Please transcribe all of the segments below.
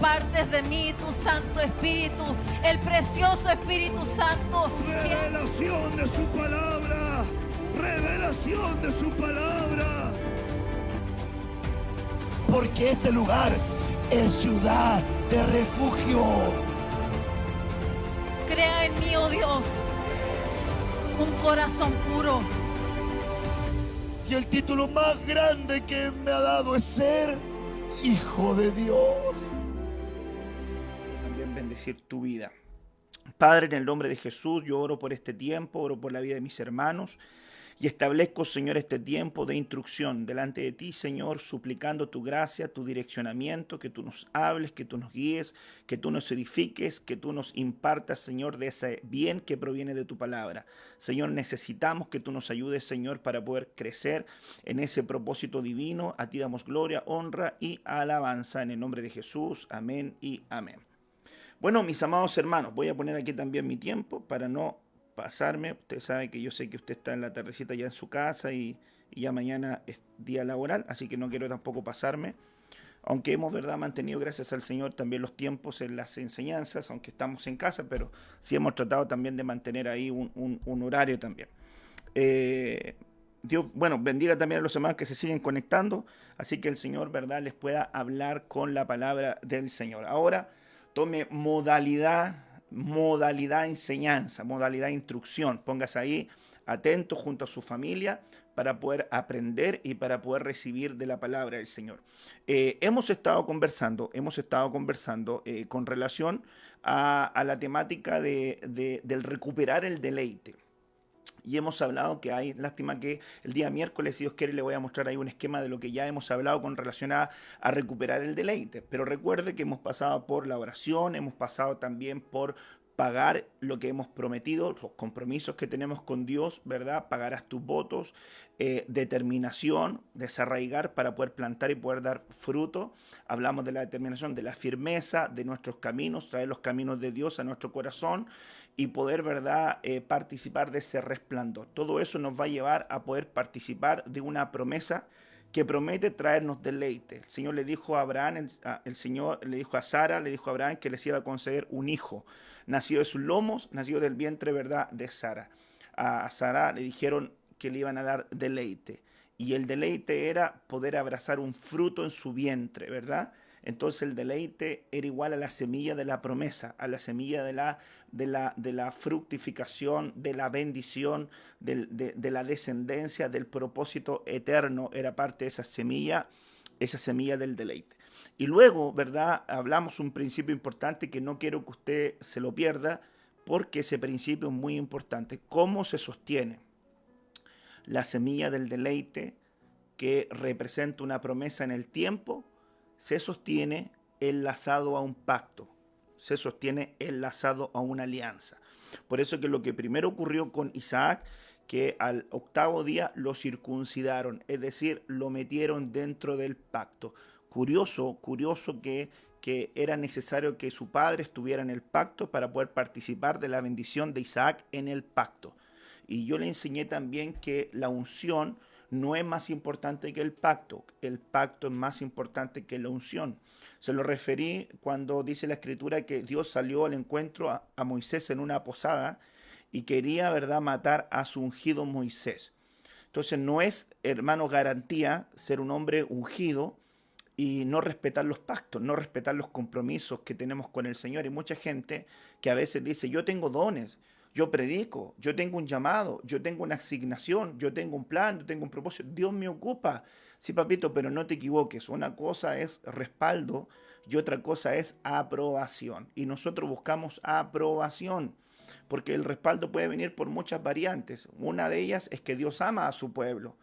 apartes de mí tu Santo Espíritu, el precioso Espíritu Santo. Revelación de su palabra. Revelación de su palabra. Porque este lugar es ciudad de refugio. Crea en mí, oh Dios, un corazón puro. Y el título más grande que me ha dado es ser hijo de Dios. También bendecir tu vida. Padre, en el nombre de Jesús, yo oro por este tiempo, oro por la vida de mis hermanos. Y establezco, Señor, este tiempo de instrucción delante de ti, Señor, suplicando tu gracia, tu direccionamiento, que tú nos hables, que tú nos guíes, que tú nos edifiques, que tú nos impartas, Señor, de ese bien que proviene de tu palabra. Señor, necesitamos que tú nos ayudes, Señor, para poder crecer en ese propósito divino. A ti damos gloria, honra y alabanza en el nombre de Jesús. Amén y amén. Bueno, mis amados hermanos, voy a poner aquí también mi tiempo para no pasarme. Usted sabe que yo sé que usted está en la tardecita ya en su casa y ya mañana es día laboral, así que no quiero tampoco pasarme. Aunque hemos, verdad, mantenido, gracias al Señor, también los tiempos en las enseñanzas, aunque estamos en casa, pero sí hemos tratado también de mantener ahí un horario también. Dios, bueno, bendiga también a los hermanos que se siguen conectando, así que el Señor, verdad, les pueda hablar con la palabra del Señor. Ahora, tome modalidad enseñanza, modalidad instrucción. Póngase ahí atento junto a su familia para poder aprender y para poder recibir de la palabra del Señor. Hemos estado conversando con relación a la temática del recuperar el deleite. Y hemos hablado que hay, lástima que el día miércoles, si Dios quiere, le voy a mostrar ahí un esquema de lo que ya hemos hablado con relación a recuperar el deleite. Pero recuerde que hemos pasado por la oración, hemos pasado también por pagar lo que hemos prometido, los compromisos que tenemos con Dios, ¿verdad? Pagarás tus votos, determinación, desarraigar para poder plantar y poder dar fruto. Hablamos de la determinación, de la firmeza de nuestros caminos, traer los caminos de Dios a nuestro corazón y poder, ¿verdad?, participar de ese resplandor. Todo eso nos va a llevar a poder participar de una promesa que promete traernos deleite. El Señor le dijo a Abraham, el Señor le dijo a Sara, le dijo a Abraham que les iba a conceder un hijo, nacido de sus lomos, nacido del vientre, ¿verdad?, de Sara. A Sara le dijeron que le iban a dar deleite, y el deleite era poder abrazar un fruto en su vientre, ¿verdad? Entonces el deleite era igual a la semilla de la promesa, a la semilla de la fructificación, de la bendición, de la descendencia, del propósito eterno. Era parte de esa semilla del deleite. Y luego, ¿verdad?, hablamos un principio importante que no quiero que usted se lo pierda, porque ese principio es muy importante. ¿Cómo se sostiene la semilla del deleite, que representa una promesa en el tiempo? Se sostiene enlazado a un pacto, se sostiene enlazado a una alianza. Por eso que lo que primero ocurrió con Isaac, que al octavo día lo circuncidaron, es decir, lo metieron dentro del pacto. Curioso que era necesario que su padre estuviera en el pacto para poder participar de la bendición de Isaac en el pacto. Y yo le enseñé también que la unción no es más importante que el pacto es más importante que la unción. Se lo referí cuando dice la Escritura que Dios salió al encuentro a Moisés en una posada y quería, ¿verdad?, matar a su ungido Moisés. Entonces no es, hermano, garantía ser un hombre ungido y no respetar los pactos, no respetar los compromisos que tenemos con el Señor. Y mucha gente que a veces dice, yo tengo dones, yo predico, yo tengo un llamado, yo tengo una asignación, yo tengo un plan, yo tengo un propósito, Dios me ocupa. Sí, papito, pero no te equivoques. Una cosa es respaldo y otra cosa es aprobación. Y nosotros buscamos aprobación, porque el respaldo puede venir por muchas variantes. Una de ellas es que Dios ama a su pueblo.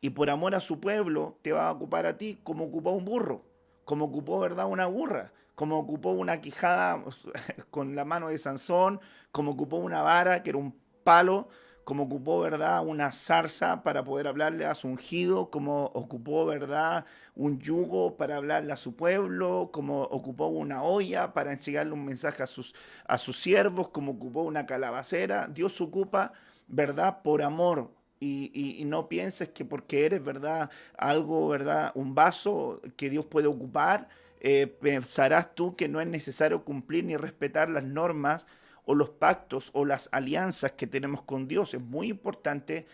Y por amor a su pueblo te va a ocupar a ti como ocupó un burro, como ocupó, ¿verdad?, una burra, como ocupó una quijada con la mano de Sansón, como ocupó una vara que era un palo, como ocupó, ¿verdad?, una zarza para poder hablarle a su ungido, como ocupó, ¿verdad?, un yugo para hablarle a su pueblo, como ocupó una olla para enseñarle un mensaje a sus siervos, como ocupó una calabacera. Dios ocupa, ¿verdad?, por amor. Y no pienses que porque eres, ¿verdad?, algo, ¿verdad?, un vaso que Dios puede ocupar, pensarás tú que no es necesario cumplir ni respetar las normas o los pactos o las alianzas que tenemos con Dios. Es muy importante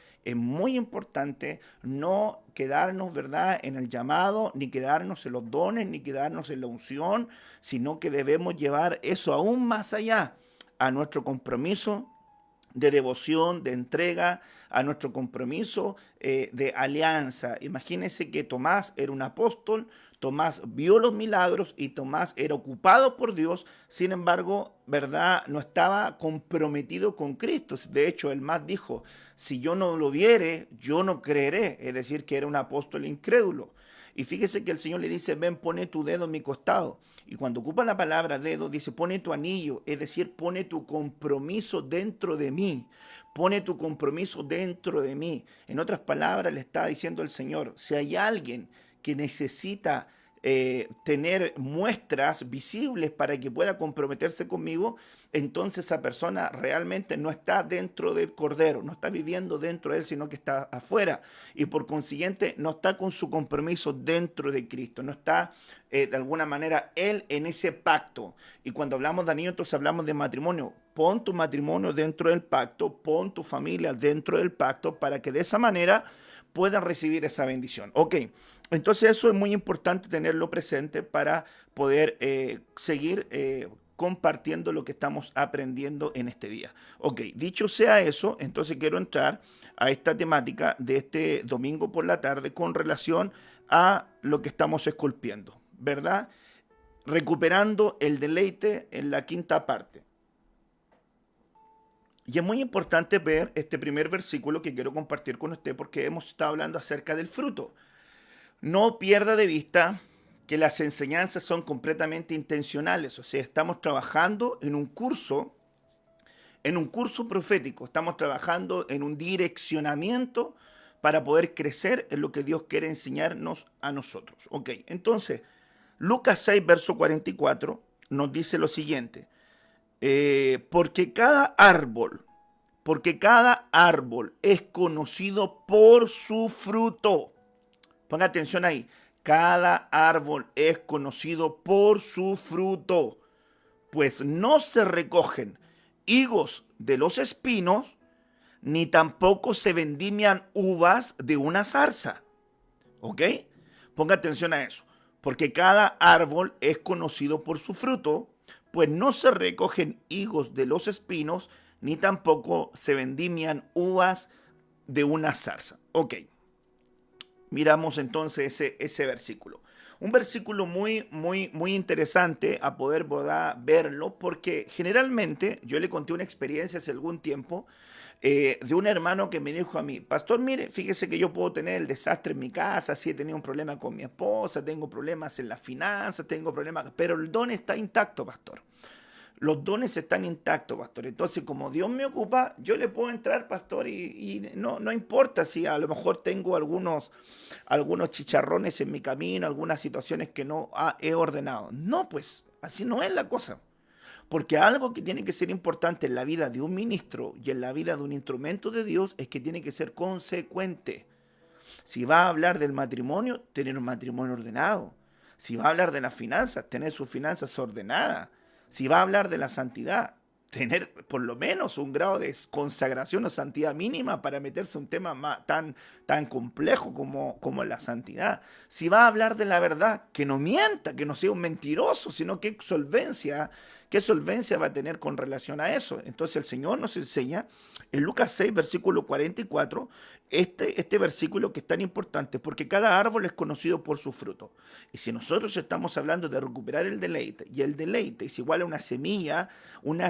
no quedarnos, ¿verdad?, en el llamado, ni quedarnos en los dones, ni quedarnos en la unción, sino que debemos llevar eso aún más allá, a nuestro compromiso de devoción, de entrega, a nuestro compromiso de alianza. Imagínense que Tomás era un apóstol, Tomás vio los milagros y Tomás era ocupado por Dios, sin embargo, ¿verdad?, no estaba comprometido con Cristo. De hecho, él más dijo, si yo no lo viere, yo no creeré, es decir, que era un apóstol incrédulo. Y fíjese que el Señor le dice, ven, pone tu dedo en mi costado. Y cuando ocupa la palabra dedo, dice, pone tu anillo, es decir, pone tu compromiso dentro de mí. Pone tu compromiso dentro de mí. En otras palabras, le está diciendo el Señor, si hay alguien que necesita tener muestras visibles para que pueda comprometerse conmigo, entonces esa persona realmente no está dentro del Cordero, no está viviendo dentro de él, sino que está afuera. Y por consiguiente no está con su compromiso dentro de Cristo, no está de alguna manera él en ese pacto. Y cuando hablamos de anillo, entonces hablamos de matrimonio. Pon tu matrimonio dentro del pacto, pon tu familia dentro del pacto para que de esa manera puedan recibir esa bendición. Ok, entonces eso es muy importante tenerlo presente para poder seguir compartiendo lo que estamos aprendiendo en este día. Ok, dicho sea eso, entonces quiero entrar a esta temática de este domingo por la tarde con relación a lo que estamos esculpiendo, ¿verdad? Recuperando el deleite en la quinta parte. Y es muy importante ver este primer versículo que quiero compartir con usted porque hemos estado hablando acerca del fruto. No pierda de vista que las enseñanzas son completamente intencionales. O sea, estamos trabajando en un curso profético. Estamos trabajando en un direccionamiento para poder crecer en lo que Dios quiere enseñarnos a nosotros. Ok, entonces, Lucas 6, verso 44 nos dice lo siguiente. Porque cada árbol es conocido por su fruto. Ponga atención ahí. Cada árbol es conocido por su fruto, pues no se recogen higos de los espinos, ni tampoco se vendimian uvas de una zarza. ¿Ok? Ponga atención a eso. Porque cada árbol es conocido por su fruto, pues no se recogen higos de los espinos, ni tampoco se vendimian uvas de una zarza. Ok, miramos entonces ese versículo. Un versículo muy interesante a poder verlo, porque generalmente yo le conté una experiencia hace algún tiempo de un hermano que me dijo a mí, pastor, mire, fíjese que yo puedo tener el desastre en mi casa, si he tenido un problema con mi esposa, tengo problemas en las finanzas, tengo problemas, pero el don está intacto, pastor. Los dones están intactos, pastor. Entonces, como Dios me ocupa, yo le puedo entrar, pastor, y no importa si a lo mejor tengo algunos chicharrones en mi camino, algunas situaciones que no he ordenado. No, pues, así no es la cosa. Porque algo que tiene que ser importante en la vida de un ministro y en la vida de un instrumento de Dios es que tiene que ser consecuente. Si va a hablar del matrimonio, tener un matrimonio ordenado. Si va a hablar de las finanzas, tener sus finanzas ordenadas. Si va a hablar de la santidad, tener por lo menos un grado de consagración o santidad mínima para meterse en un tema tan complejo como la santidad. Si va a hablar de la verdad, que no mienta, que no sea un mentiroso, sino qué solvencia va a tener con relación a eso. Entonces el Señor nos enseña en Lucas 6, versículo 44, este versículo que es tan importante, porque cada árbol es conocido por su fruto. Y si nosotros estamos hablando de recuperar el deleite, y el deleite es igual a una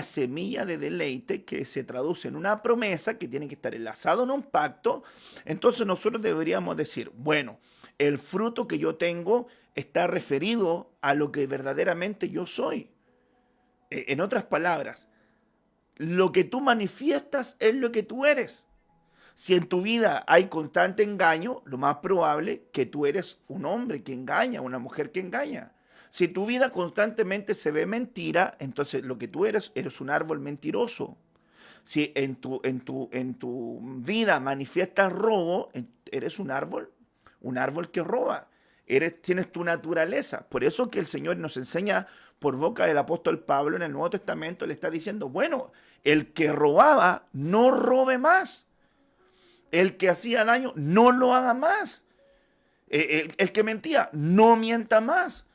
semilla de deleite que se traduce en una promesa que tiene que estar enlazado en un pacto, entonces nosotros deberíamos decir, bueno, el fruto que yo tengo está referido a lo que verdaderamente yo soy. En otras palabras, lo que tú manifiestas es lo que tú eres. Si en tu vida hay constante engaño, lo más probable que tú eres un hombre que engaña, una mujer que engaña. Si tu vida constantemente se ve mentira, entonces lo que tú eres un árbol mentiroso. Si en tu vida manifiestas robo, eres un árbol que roba. tienes tu naturaleza. Por eso que el Señor nos enseña por boca del apóstol Pablo en el Nuevo Testamento, le está diciendo, bueno, el que robaba, no robe más. El que hacía daño, no lo haga más. El que mentía, no mienta más.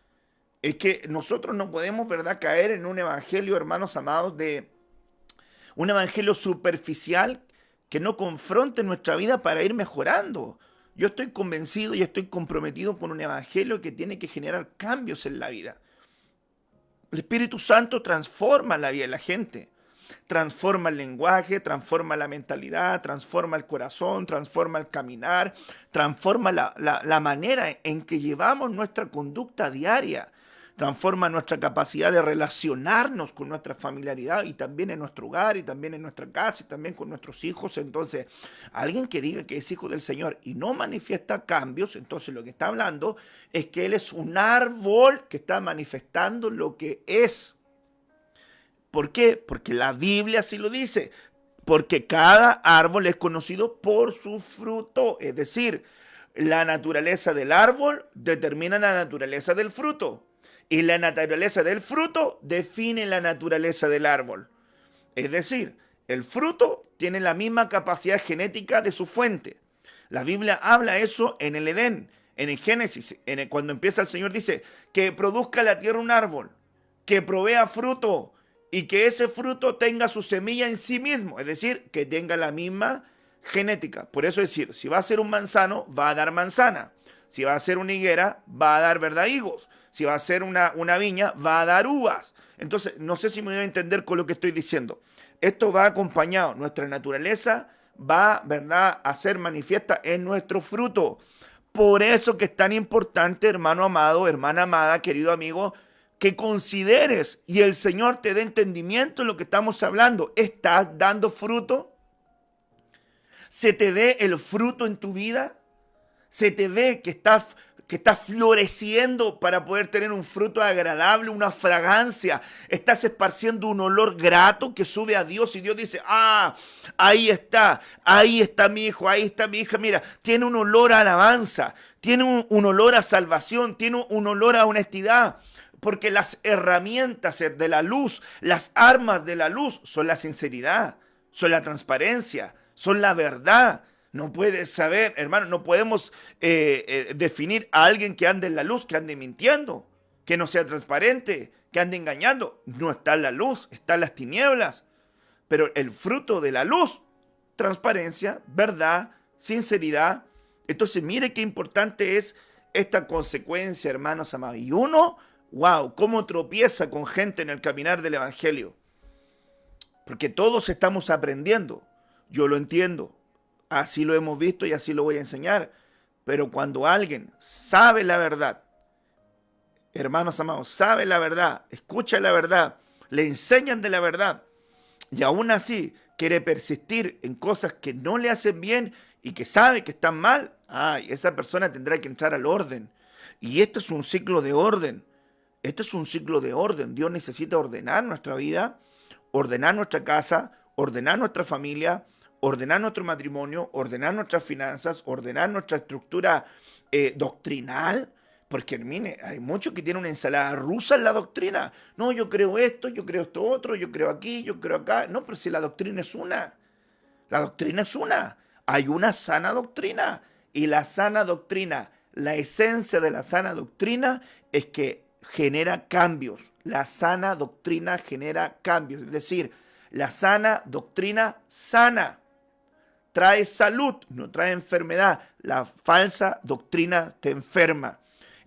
Es que nosotros no podemos, ¿verdad?, caer en un evangelio, hermanos amados, de un evangelio superficial que no confronte nuestra vida para ir mejorando. Yo estoy convencido y estoy comprometido con un evangelio que tiene que generar cambios en la vida. El Espíritu Santo transforma la vida de la gente. Transforma el lenguaje, transforma la mentalidad, transforma el corazón, transforma el caminar, transforma la manera en que llevamos nuestra conducta diaria, transforma nuestra capacidad de relacionarnos con nuestra familiaridad y también en nuestro hogar y también en nuestra casa y también con nuestros hijos. Entonces, alguien que diga que es hijo del Señor y no manifiesta cambios, entonces lo que está hablando es que él es un árbol que está manifestando lo que es. ¿Por qué? Porque la Biblia así lo dice. Porque cada árbol es conocido por su fruto. Es decir, la naturaleza del árbol determina la naturaleza del fruto. Y la naturaleza del fruto define la naturaleza del árbol. Es decir, el fruto tiene la misma capacidad genética de su fuente. La Biblia habla eso en el Edén, en el Génesis. Cuando empieza el Señor dice que produzca la tierra un árbol, que provea fruto, y que ese fruto tenga su semilla en sí mismo, es decir, que tenga la misma genética. Por eso es decir, si va a ser un manzano, va a dar manzana. Si va a ser una higuera, va a dar, ¿verdad?, higos. Si va a ser una viña, va a dar uvas. Entonces, no sé si me voy a entender con lo que estoy diciendo. Esto va acompañado, nuestra naturaleza va, ¿verdad?, a ser manifiesta en nuestro fruto. Por eso que es tan importante, hermano amado, hermana amada, querido amigo, que consideres y el Señor te dé entendimiento en lo que estamos hablando. ¿Estás dando fruto? ¿Se te ve el fruto en tu vida? ¿Se te ve que estás floreciendo para poder tener un fruto agradable, una fragancia? ¿Estás esparciendo un olor grato que sube a Dios y Dios dice, ahí está mi hijo, ahí está mi hija, mira, tiene un olor a alabanza, tiene un olor a salvación, tiene un olor a honestidad? Porque las herramientas de la luz, las armas de la luz son la sinceridad, son la transparencia, son la verdad. No puedes saber, hermano, no podemos definir a alguien que ande en la luz, que ande mintiendo, que no sea transparente, que ande engañando. No está en la luz, está en las tinieblas. Pero el fruto de la luz, transparencia, verdad, sinceridad. Entonces, mire qué importante es esta consecuencia, hermanos amados. Y uno, wow, cómo tropieza con gente en el caminar del evangelio. Porque todos estamos aprendiendo. Yo lo entiendo. Así lo hemos visto y así lo voy a enseñar. Pero cuando alguien sabe la verdad, hermanos amados, sabe la verdad, escucha la verdad, le enseñan de la verdad, y aún así quiere persistir en cosas que no le hacen bien y que sabe que están mal, esa persona tendrá que entrar al orden. Y esto es un ciclo de orden. Este es un ciclo de orden. Dios necesita ordenar nuestra vida, ordenar nuestra casa, ordenar nuestra familia, ordenar nuestro matrimonio, ordenar nuestras finanzas, ordenar nuestra estructura doctrinal. Porque, mire, hay muchos que tienen una ensalada rusa en la doctrina. No, yo creo esto otro, yo creo aquí, yo creo acá. No, pero si la doctrina es una. La doctrina es una. Hay una sana doctrina. Y la sana doctrina, la esencia de la sana doctrina es que genera cambios. La sana doctrina genera cambios. Es decir, la sana doctrina sana. Trae salud, no trae enfermedad. La falsa doctrina te enferma.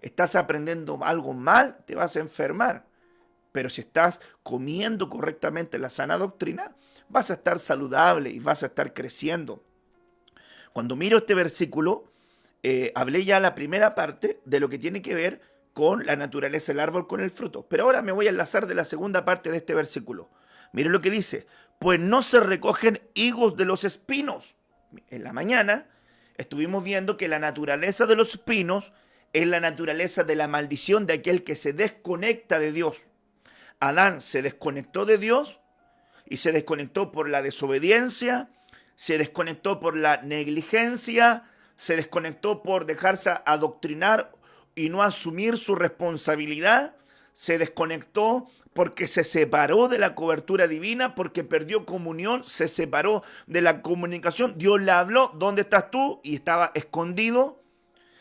Estás aprendiendo algo mal, te vas a enfermar. Pero si estás comiendo correctamente la sana doctrina, vas a estar saludable y vas a estar creciendo. Cuando miro este versículo, hablé ya la primera parte de lo que tiene que ver con la naturaleza del árbol, con el fruto. Pero ahora me voy a enlazar de la segunda parte de este versículo. Mire lo que dice. Pues no se recogen higos de los espinos. En la mañana estuvimos viendo que la naturaleza de los espinos es la naturaleza de la maldición de aquel que se desconecta de Dios. Adán se desconectó de Dios y se desconectó por la desobediencia, se desconectó por la negligencia, se desconectó por dejarse adoctrinar y no asumir su responsabilidad, se desconectó porque se separó de la cobertura divina, porque perdió comunión, se separó de la comunicación. Dios le habló, ¿dónde estás tú? Y estaba escondido.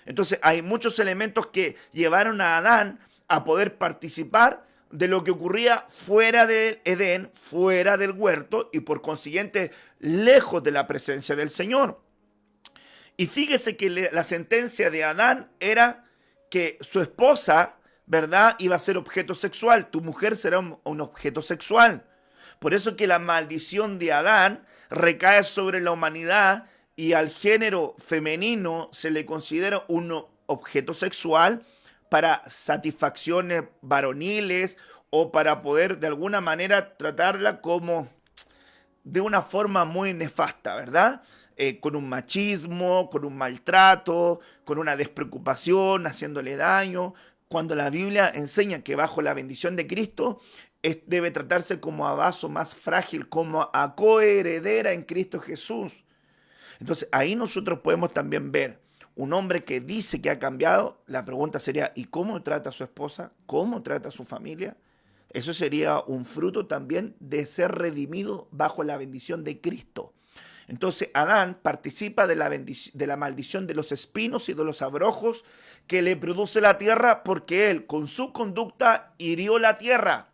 Entonces hay muchos elementos que llevaron a Adán a poder participar de lo que ocurría fuera del Edén, fuera del huerto, y por consiguiente lejos de la presencia del Señor. Y fíjese que la sentencia de Adán era que su esposa, ¿verdad?, iba a ser objeto sexual. Tu mujer será un objeto sexual. Por eso que la maldición de Adán recae sobre la humanidad y al género femenino se le considera un objeto sexual para satisfacciones varoniles o para poder de alguna manera tratarla como de una forma muy nefasta, ¿verdad? Con un machismo, con un maltrato, con una despreocupación, haciéndole daño, cuando la Biblia enseña que bajo la bendición de Cristo debe tratarse como a vaso más frágil, como a coheredera en Cristo Jesús. Entonces ahí nosotros podemos también ver un hombre que dice que ha cambiado. La pregunta sería, ¿y cómo trata a su esposa? ¿Cómo trata a su familia? Eso sería un fruto también de ser redimido bajo la bendición de Cristo. Entonces Adán participa de la maldición de los espinos y de los abrojos que le produce la tierra, porque él con su conducta hirió la tierra.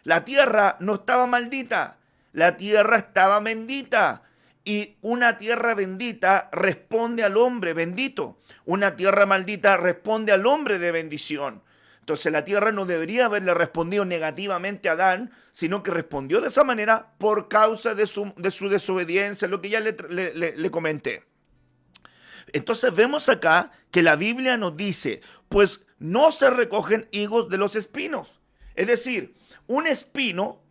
La tierra no estaba maldita, la tierra estaba bendita. Y una tierra bendita responde al hombre bendito. Una tierra maldita responde al hombre de bendición. Entonces la tierra no debería haberle respondido negativamente a Adán, sino que respondió de esa manera por causa de su desobediencia, lo que ya le comenté. Entonces vemos acá que la Biblia nos dice, pues no se recogen higos de los espinos. Es decir, un espino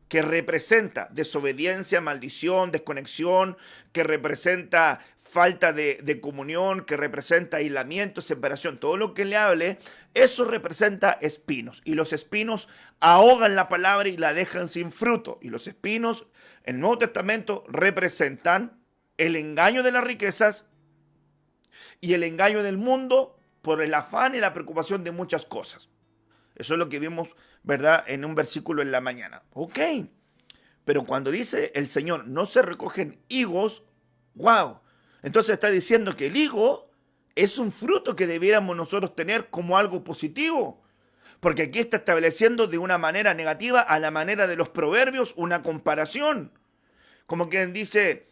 que representa desobediencia, maldición, desconexión, que representa falta de comunión, que representa aislamiento, separación, todo lo que le hable, eso representa espinos. Y los espinos ahogan la palabra y la dejan sin fruto. Y los espinos en el Nuevo Testamento representan el engaño de las riquezas y el engaño del mundo por el afán y la preocupación de muchas cosas. Eso es lo que vimos, ¿verdad?, en un versículo en la mañana. Ok, pero cuando dice el Señor, no se recogen higos, wow. Entonces está diciendo que el higo es un fruto que debiéramos nosotros tener como algo positivo. Porque aquí está estableciendo de una manera negativa a la manera de los proverbios una comparación. Como quien dice,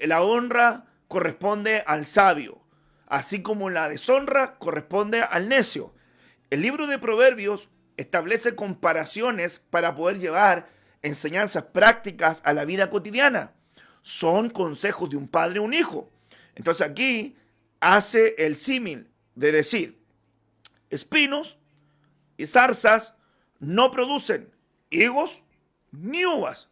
la honra corresponde al sabio, así como la deshonra corresponde al necio. El libro de Proverbios establece comparaciones para poder llevar enseñanzas prácticas a la vida cotidiana. Son consejos de un padre a un hijo. Entonces aquí hace el símil de decir, espinos y zarzas no producen higos ni uvas,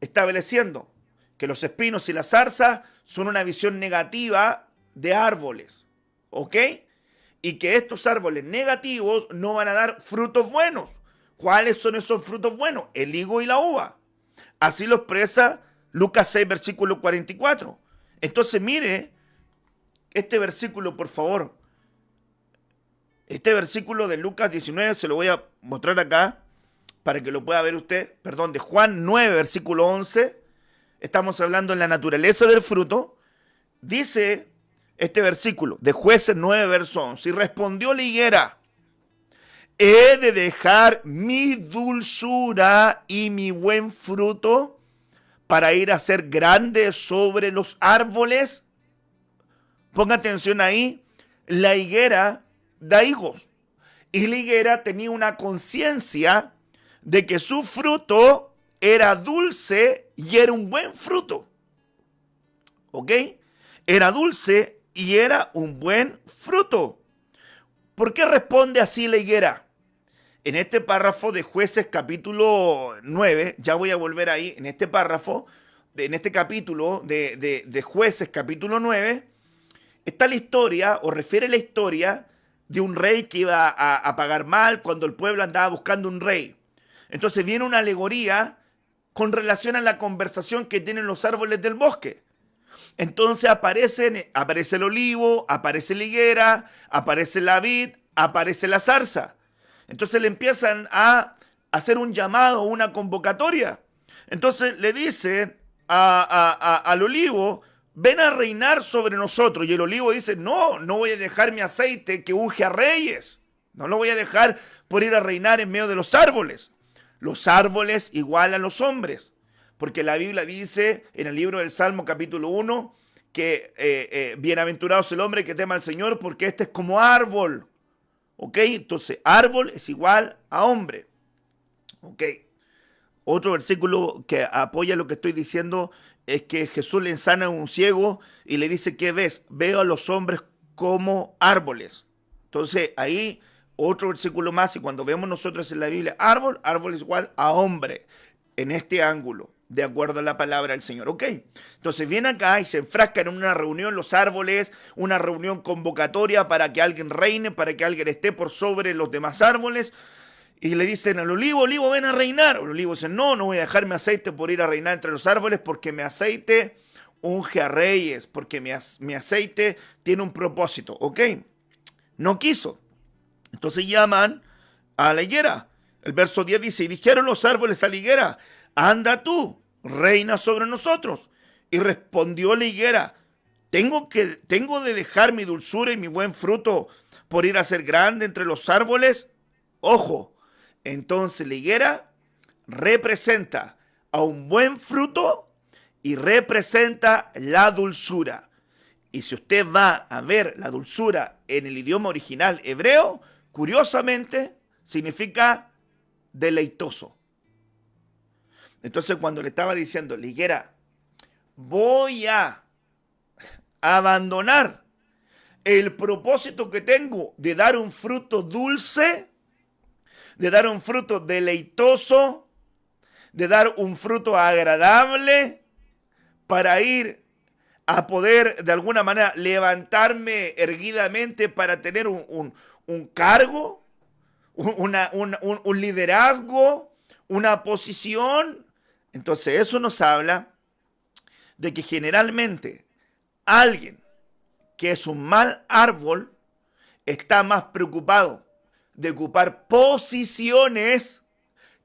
estableciendo que los espinos y las zarzas son una visión negativa de árboles, ¿ok? Y que estos árboles negativos no van a dar frutos buenos. ¿Cuáles son esos frutos buenos? El higo y la uva. Así lo expresa Lucas 6, versículo 44. Entonces mire este versículo, por favor. Este versículo de Lucas 19 se lo voy a mostrar acá para que lo pueda ver usted. Perdón, de Juan 9, versículo 11. Estamos hablando de la naturaleza del fruto. Dice este versículo de Jueces 9, verso 11. Y respondió la higuera, ¿he de dejar mi dulzura y mi buen fruto para ir a ser grande sobre los árboles? Ponga atención ahí. La higuera da higos. Y la higuera tenía una conciencia de que su fruto era dulce y era un buen fruto. ¿Ok? Era dulce y era un buen fruto. ¿Por qué responde así la higuera? En este párrafo de Jueces capítulo 9, ya voy a volver ahí, en este párrafo, en este capítulo de Jueces capítulo 9, está la historia, o refiere la historia de un rey que iba a pagar mal cuando el pueblo andaba buscando un rey. Entonces viene una alegoría con relación a la conversación que tienen los árboles del bosque. Entonces aparece el olivo, aparece la higuera, aparece la vid, aparece la zarza. Entonces le empiezan a hacer un llamado, una convocatoria. Entonces le dice al olivo, ven a reinar sobre nosotros. Y el olivo dice, no voy a dejar mi aceite que unge a reyes. No lo voy a dejar por ir a reinar en medio de los árboles. Los árboles igual a los hombres. Porque la Biblia dice en el libro del Salmo capítulo 1 que bienaventurado es el hombre que tema al Señor porque este es como árbol. ¿Ok? Entonces, árbol es igual a hombre. ¿Ok? Otro versículo que apoya lo que estoy diciendo es que Jesús le sana a un ciego y le dice, ¿qué ves? Veo a los hombres como árboles. Entonces, ahí otro versículo más, y cuando vemos nosotros en la Biblia árbol, árbol es igual a hombre, en este ángulo, de acuerdo a la palabra del Señor. Ok, entonces viene acá y se enfrascan en una reunión los árboles, una reunión convocatoria para que alguien reine, para que alguien esté por sobre los demás árboles, y le dicen al olivo, olivo, ven a reinar. El olivo dice, no voy a dejar mi aceite por ir a reinar entre los árboles, porque mi aceite unge a reyes, porque mi aceite tiene un propósito. Ok, no quiso. Entonces llaman a la higuera. El verso 10 dice, y dijeron los árboles a la higuera, anda tú, reina sobre nosotros. Y respondió la higuera, ¿tengo de dejar mi dulzura y mi buen fruto por ir a ser grande entre los árboles? Ojo, entonces la higuera representa a un buen fruto y representa la dulzura. Y si usted va a ver la dulzura en el idioma original hebreo, curiosamente significa deleitoso. Entonces cuando le estaba diciendo, la higuera, voy a abandonar el propósito que tengo de dar un fruto dulce, de dar un fruto deleitoso, de dar un fruto agradable, para ir a poder de alguna manera levantarme erguidamente para tener un cargo, un liderazgo, una posición. Entonces eso nos habla de que generalmente alguien que es un mal árbol está más preocupado de ocupar posiciones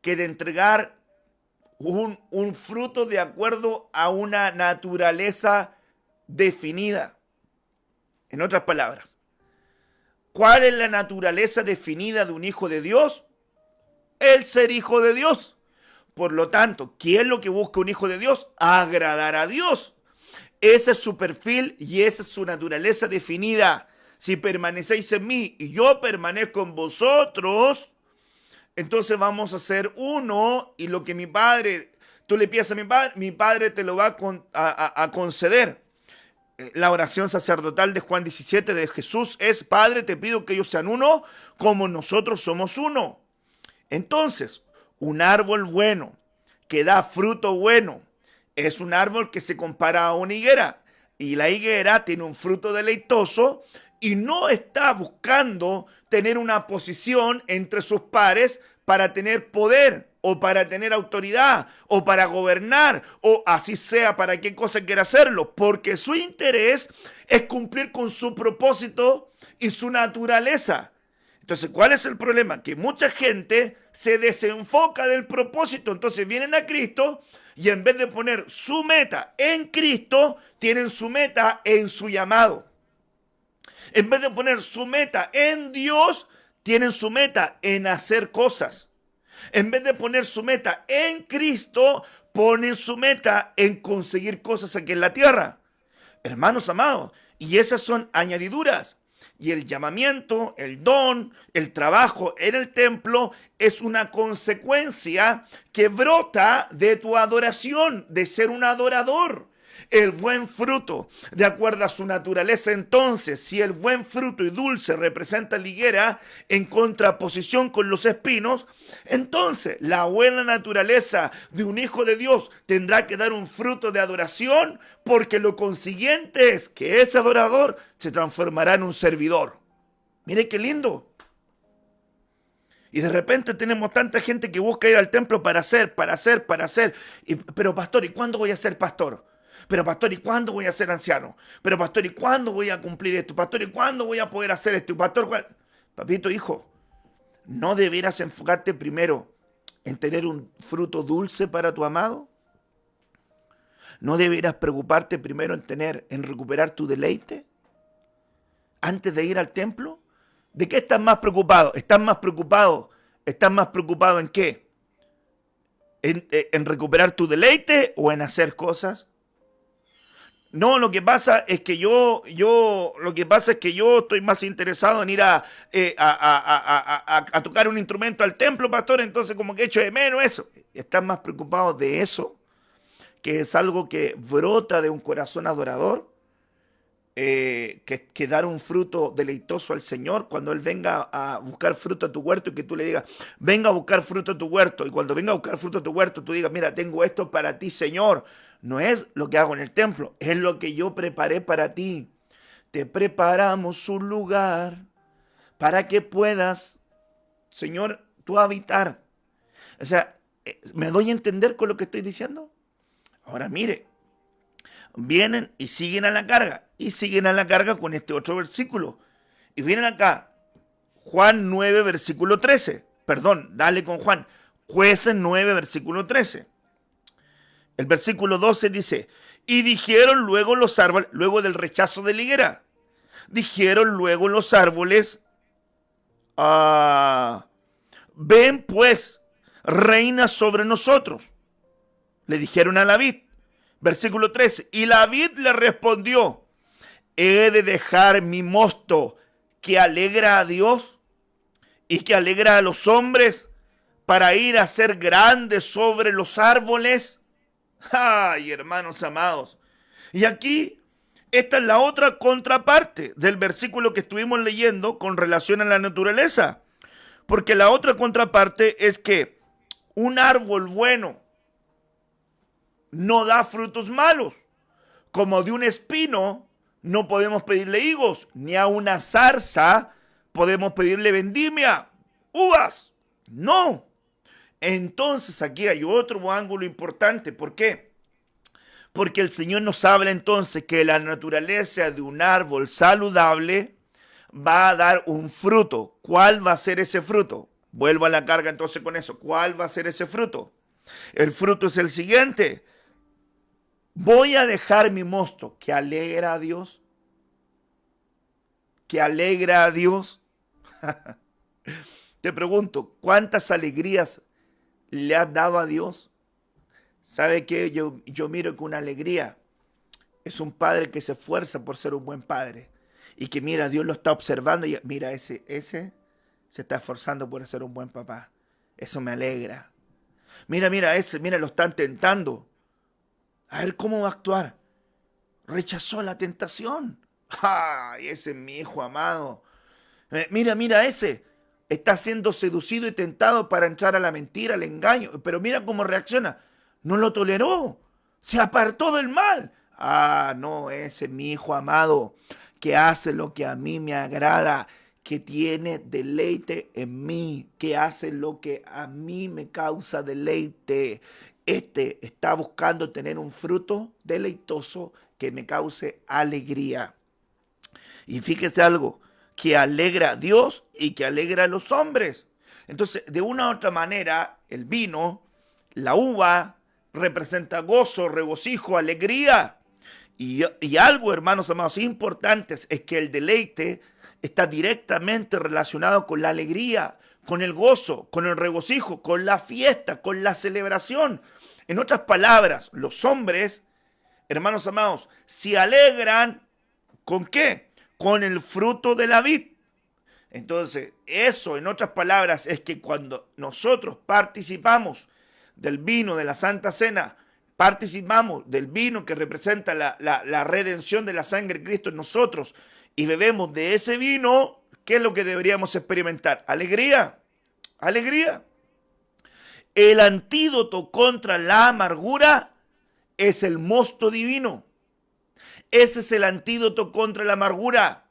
que de entregar un fruto de acuerdo a una naturaleza definida. En otras palabras, ¿cuál es la naturaleza definida de un hijo de Dios? El ser hijo de Dios. Por lo tanto, ¿qué es lo que busca un hijo de Dios? Agradar a Dios. Ese es su perfil y esa es su naturaleza definida. Si permanecéis en mí y yo permanezco en vosotros, entonces vamos a ser uno, y lo que tú le pides a mi padre te lo va a conceder. La oración sacerdotal de Juan 17 de Jesús es, Padre, te pido que ellos sean uno como nosotros somos uno. Entonces, un árbol bueno, que da fruto bueno, es un árbol que se compara a una higuera. Y la higuera tiene un fruto deleitoso y no está buscando tener una posición entre sus pares para tener poder o para tener autoridad o para gobernar o así sea para qué cosa quiera hacerlo, porque su interés es cumplir con su propósito y su naturaleza. Entonces, ¿cuál es el problema? Que mucha gente se desenfoca del propósito. Entonces vienen a Cristo y en vez de poner su meta en Cristo, tienen su meta en su llamado. En vez de poner su meta en Dios, tienen su meta en hacer cosas. En vez de poner su meta en Cristo, ponen su meta en conseguir cosas aquí en la tierra. Hermanos amados, y esas son añadiduras. Y el llamamiento, el don, el trabajo en el templo es una consecuencia que brota de tu adoración, de ser un adorador. El buen fruto, de acuerdo a su naturaleza, entonces, si el buen fruto y dulce representa la higuera en contraposición con los espinos, entonces la buena naturaleza de un hijo de Dios tendrá que dar un fruto de adoración, porque lo consiguiente es que ese adorador se transformará en un servidor. Mire qué lindo. Y de repente tenemos tanta gente que busca ir al templo para hacer. Pero pastor, ¿y cuándo voy a ser pastor? Pero pastor, ¿y cuándo voy a ser anciano? Pero pastor, ¿y cuándo voy a cumplir esto? Pastor, ¿y cuándo voy a poder hacer esto? Pastor, Papito, hijo, ¿no deberás enfocarte primero en tener un fruto dulce para tu amado? ¿No deberás preocuparte primero en recuperar tu deleite antes de ir al templo? ¿De qué estás más preocupado? ¿Estás más preocupado en qué? ¿En recuperar tu deleite o en hacer cosas? No, lo que pasa es que yo estoy más interesado en ir a tocar un instrumento al templo, pastor, entonces como que echo de menos eso. ¿Estás más preocupado de eso, que es algo que brota de un corazón adorador? Que dar un fruto deleitoso al Señor cuando Él venga a buscar fruto a tu huerto y que tú le digas, venga a buscar fruto a tu huerto, y cuando venga a buscar fruto a tu huerto tú digas, mira, tengo esto para ti, Señor. No es lo que hago en el templo, es lo que yo preparé para ti. Te preparamos un lugar para que puedas, Señor, tú habitar. O sea, ¿me doy a entender con lo que estoy diciendo? Ahora mire, vienen y siguen a la carga. Y siguen a la carga con este otro versículo. Y vienen acá, Juan 9, versículo 13. Perdón, dale con Juan. Jueces 9, versículo 13. El versículo 12 dice, y dijeron luego los árboles, luego del rechazo de la higuera, dijeron luego los árboles, ven pues, reina sobre nosotros. Le dijeron a la vid. Versículo 13, y la vid le respondió, ¿he de dejar mi mosto que alegra a Dios y que alegra a los hombres para ir a ser grande sobre los árboles? Ay, hermanos amados. Y aquí, esta es la otra contraparte del versículo que estuvimos leyendo con relación a la naturaleza. Porque la otra contraparte es que un árbol bueno no da frutos malos. Como de un espino no podemos pedirle higos, ni a una zarza podemos pedirle vendimia, uvas. No. Entonces aquí hay otro ángulo importante. ¿Por qué? Porque el Señor nos habla entonces que la naturaleza de un árbol saludable va a dar un fruto. ¿Cuál va a ser ese fruto? Vuelvo a la carga entonces con eso. ¿Cuál va a ser ese fruto? El fruto es el siguiente. Voy a dejar mi mosto que alegra a Dios. Que alegra a Dios. Te pregunto, ¿cuántas alegrías le has dado a Dios? ¿Sabe qué? Yo miro que una alegría es un padre que se esfuerza por ser un buen padre y que mira, Dios lo está observando y mira, ese se está esforzando por ser un buen papá. Eso me alegra. Mira, lo están tentando. A ver cómo va a actuar. Rechazó la tentación. ¡Ay, ese es mi hijo amado! Mira, ese está siendo seducido y tentado para entrar a la mentira, al engaño. Pero mira cómo reacciona. No lo toleró. Se apartó del mal. No, ese es mi hijo amado, que hace lo que a mí me agrada, que tiene deleite en mí, que hace lo que a mí me causa deleite. Este está buscando tener un fruto deleitoso que me cause alegría. Y fíjese algo, que alegra a Dios y que alegra a los hombres. Entonces, de una u otra manera, el vino, la uva, representa gozo, regocijo, alegría. Y algo, hermanos amados, importantes es que el deleite está directamente relacionado con la alegría, con el gozo, con el regocijo, con la fiesta, con la celebración. En otras palabras, los hombres, hermanos amados, se alegran ¿con qué? Con el fruto de la vid. Entonces, eso, en otras palabras, es que cuando nosotros participamos del vino de la Santa Cena, participamos del vino que representa la redención de la sangre de Cristo en nosotros y bebemos de ese vino, ¿qué es lo que deberíamos experimentar? Alegría, alegría. El antídoto contra la amargura es el mosto divino. Ese es el antídoto contra la amargura.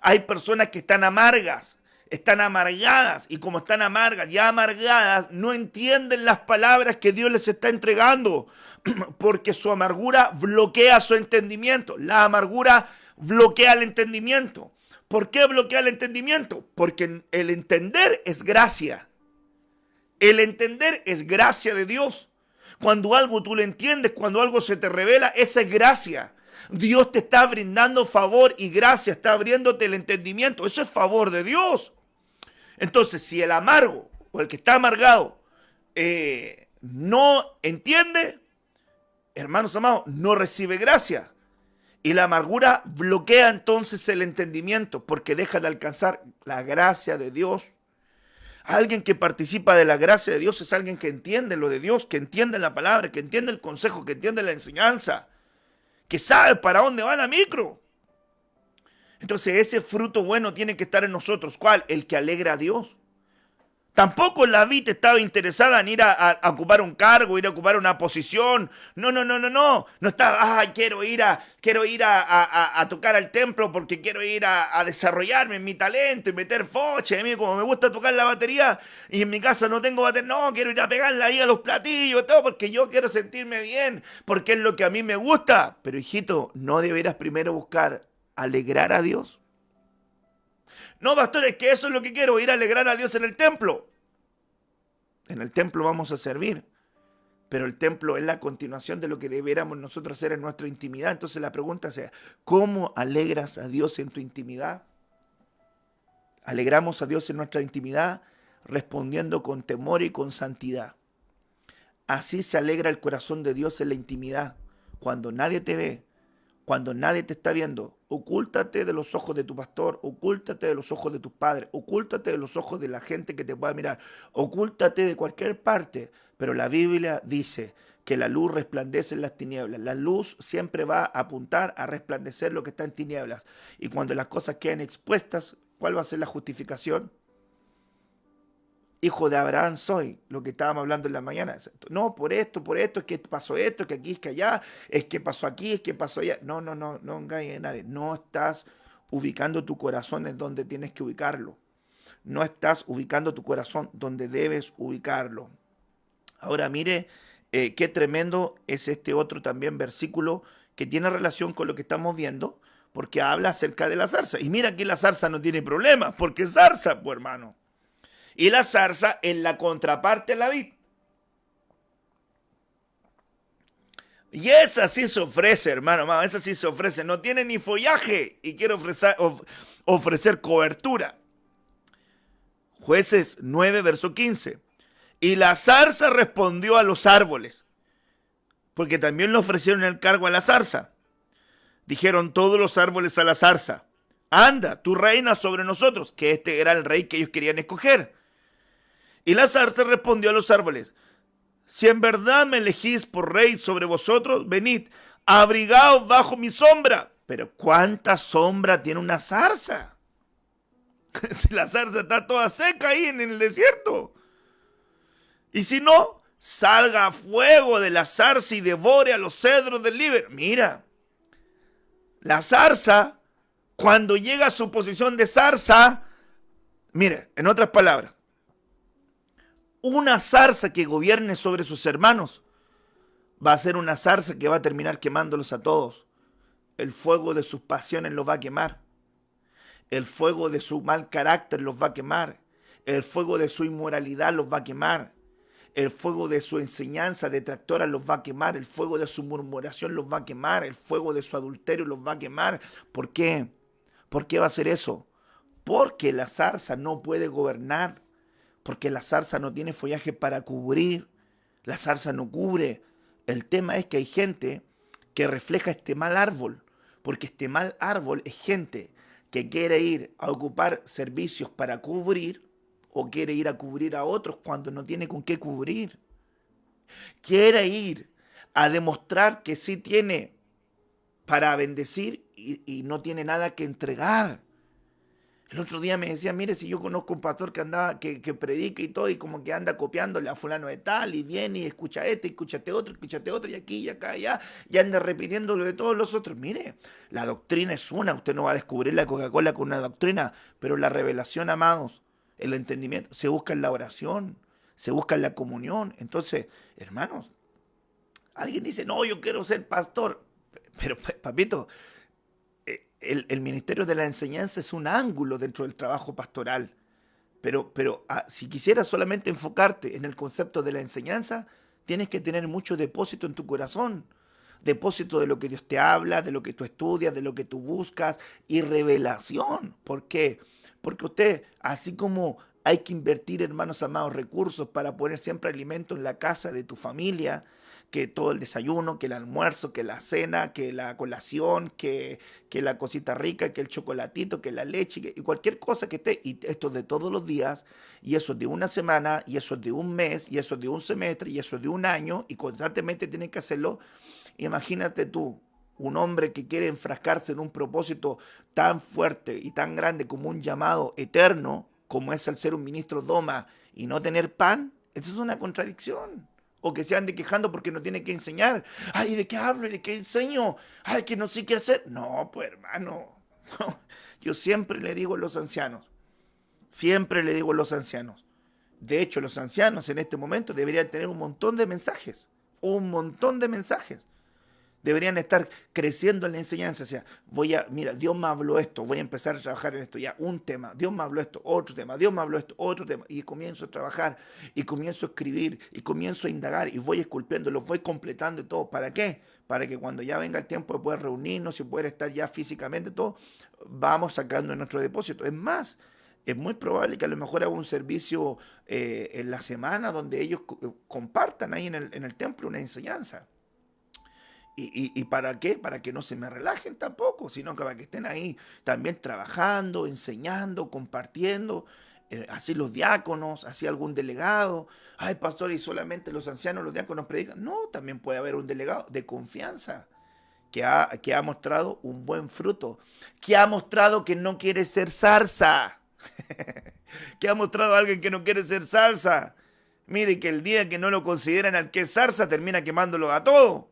Hay personas que están amargas, están amargadas, y como están amargas y amargadas, no entienden las palabras que Dios les está entregando, porque su amargura bloquea su entendimiento. La amargura bloquea el entendimiento. ¿Por qué bloquea el entendimiento? Porque el entender es gracia. El entender es gracia de Dios. Cuando algo tú lo entiendes, cuando algo se te revela, esa es gracia. Dios te está brindando favor y gracia, está abriéndote el entendimiento. Eso es favor de Dios. Entonces, si el amargo o el que está amargado no entiende, hermanos amados, no recibe gracia. Y la amargura bloquea entonces el entendimiento porque deja de alcanzar la gracia de Dios. Alguien que participa de la gracia de Dios es alguien que entiende lo de Dios, que entiende la palabra, que entiende el consejo, que entiende la enseñanza, que sabe para dónde va la micro. Entonces ese fruto bueno tiene que estar en nosotros. ¿Cuál? El que alegra a Dios. Tampoco la vida estaba interesada en ir a ocupar un cargo, ir a ocupar una posición. No. No estaba, quiero ir a tocar al templo porque quiero ir a desarrollarme en mi talento y meter foche. A mí como me gusta tocar la batería y en mi casa no tengo batería, no, quiero ir a pegarla ahí a los platillos, todo porque yo quiero sentirme bien, porque es lo que a mí me gusta. Pero hijito, ¿no deberás primero buscar alegrar a Dios? No, pastor, es que eso es lo que quiero, ir a alegrar a Dios en el templo. En el templo vamos a servir, pero el templo es la continuación de lo que deberíamos nosotros hacer en nuestra intimidad. Entonces la pregunta es, ¿cómo alegras a Dios en tu intimidad? Alegramos a Dios en nuestra intimidad respondiendo con temor y con santidad. Así se alegra el corazón de Dios en la intimidad, cuando nadie te ve. Cuando nadie te está viendo, ocúltate de los ojos de tu pastor, ocúltate de los ojos de tus padres, ocúltate de los ojos de la gente que te pueda mirar, ocúltate de cualquier parte. Pero la Biblia dice que la luz resplandece en las tinieblas. La luz siempre va a apuntar a resplandecer lo que está en tinieblas. Y cuando las cosas queden expuestas, ¿cuál va a ser la justificación? Hijo de Abraham soy, lo que estábamos hablando en la mañana. No, por esto, es que pasó esto, que aquí, es que allá, es que pasó aquí, es que pasó allá. No engañes a nadie. No estás ubicando tu corazón en donde tienes que ubicarlo. No estás ubicando tu corazón donde debes ubicarlo. Ahora mire, qué tremendo es este otro también versículo que tiene relación con lo que estamos viendo, porque habla acerca de la zarza. Y mira que la zarza no tiene problemas, porque es zarza, pues hermano. Y la zarza es la contraparte de la vid. Y esa sí se ofrece, hermano, esa sí se ofrece. No tiene ni follaje y quiere ofrecer cobertura. Jueces 9, verso 15. Y la zarza respondió a los árboles, porque también le ofrecieron el cargo a la zarza. Dijeron todos los árboles a la zarza: anda, tú reinas sobre nosotros, que este era el rey que ellos querían escoger. Y la zarza respondió a los árboles: si en verdad me elegís por rey sobre vosotros, venid, abrigaos bajo mi sombra. Pero ¿cuánta sombra tiene una zarza? Si la zarza está toda seca ahí en el desierto. Y si no, salga fuego de la zarza y devore a los cedros del Líbano. Mira, la zarza, cuando llega a su posición de zarza, mire, en otras palabras, una zarza que gobierne sobre sus hermanos va a ser una zarza que va a terminar quemándolos a todos. El fuego de sus pasiones los va a quemar. El fuego de su mal carácter los va a quemar. El fuego de su inmoralidad los va a quemar. El fuego de su enseñanza detractora los va a quemar. El fuego de su murmuración los va a quemar. El fuego de su adulterio los va a quemar. ¿Por qué? ¿Por qué va a hacer eso? Porque la zarza no puede gobernar. Porque la zarza no tiene follaje para cubrir. La zarza no cubre. El tema es que hay gente que refleja este mal árbol. Porque este mal árbol es gente que quiere ir a ocupar servicios para cubrir o quiere ir a cubrir a otros cuando no tiene con qué cubrir. Quiere ir a demostrar que sí tiene para bendecir y no tiene nada que entregar. El otro día me decía, mire, si yo conozco un pastor que andaba, que predica y todo, y como que anda copiándole a fulano de tal, y viene y escucha escúchate otro, y aquí, y acá, y allá, y anda repitiendo lo de todos los otros. Mire, la doctrina es una, usted no va a descubrir la Coca-Cola con una doctrina, pero la revelación, amados, el entendimiento, se busca en la oración, se busca en la comunión. Entonces, hermanos, alguien dice, no, yo quiero ser pastor, pero papito, el ministerio de la enseñanza es un ángulo dentro del trabajo pastoral. Pero si quisieras solamente enfocarte en el concepto de la enseñanza, tienes que tener mucho depósito en tu corazón. Depósito de lo que Dios te habla, de lo que tú estudias, de lo que tú buscas y revelación. ¿Por qué? Porque usted, así como hay que invertir, hermanos amados, recursos para poner siempre alimento en la casa de tu familia, que todo el desayuno, que el almuerzo, que la cena, que la colación, que la cosita rica, que el chocolatito, que la leche, y cualquier cosa que esté, y esto es de todos los días, y eso es de una semana, y eso es de un mes, y eso es de un semestre, y eso es de un año, y constantemente tienen que hacerlo. Imagínate tú, un hombre que quiere enfrascarse en un propósito tan fuerte y tan grande como un llamado eterno, como es el ser un ministro Doma y no tener pan, eso es una contradicción. O que se ande quejando porque no tiene que enseñar. Ay, ¿de qué hablo y de qué enseño? Ay, que no sé qué hacer. No, pues hermano. No. Yo siempre le digo a los ancianos. Siempre le digo a los ancianos. De hecho, los ancianos en este momento deberían tener un montón de mensajes. Un montón de mensajes. Deberían estar creciendo en la enseñanza. O sea, mira, Dios me habló esto, voy a empezar a trabajar en esto. Ya, un tema, Dios me habló esto, otro tema, Dios me habló esto, otro tema. Y comienzo a trabajar, y comienzo a escribir, y comienzo a indagar, y voy esculpiendo, los voy completando y todo. ¿Para qué? Para que cuando ya venga el tiempo de poder reunirnos y poder estar ya físicamente todo, vamos sacando en nuestro depósito. Es más, es muy probable que a lo mejor haga un servicio en la semana donde ellos compartan ahí en el templo una enseñanza. ¿Y para qué? Para que no se me relajen tampoco, sino que para que estén ahí también trabajando, enseñando, compartiendo, así los diáconos, así algún delegado. Ay, pastor, y solamente los ancianos, los diáconos predican. No, también puede haber un delegado de confianza que ha mostrado un buen fruto, que ha mostrado que no quiere ser zarza, que ha mostrado a alguien que no quiere ser zarza. Mire que el día que no lo consideran al que es zarza, termina quemándolo a todo.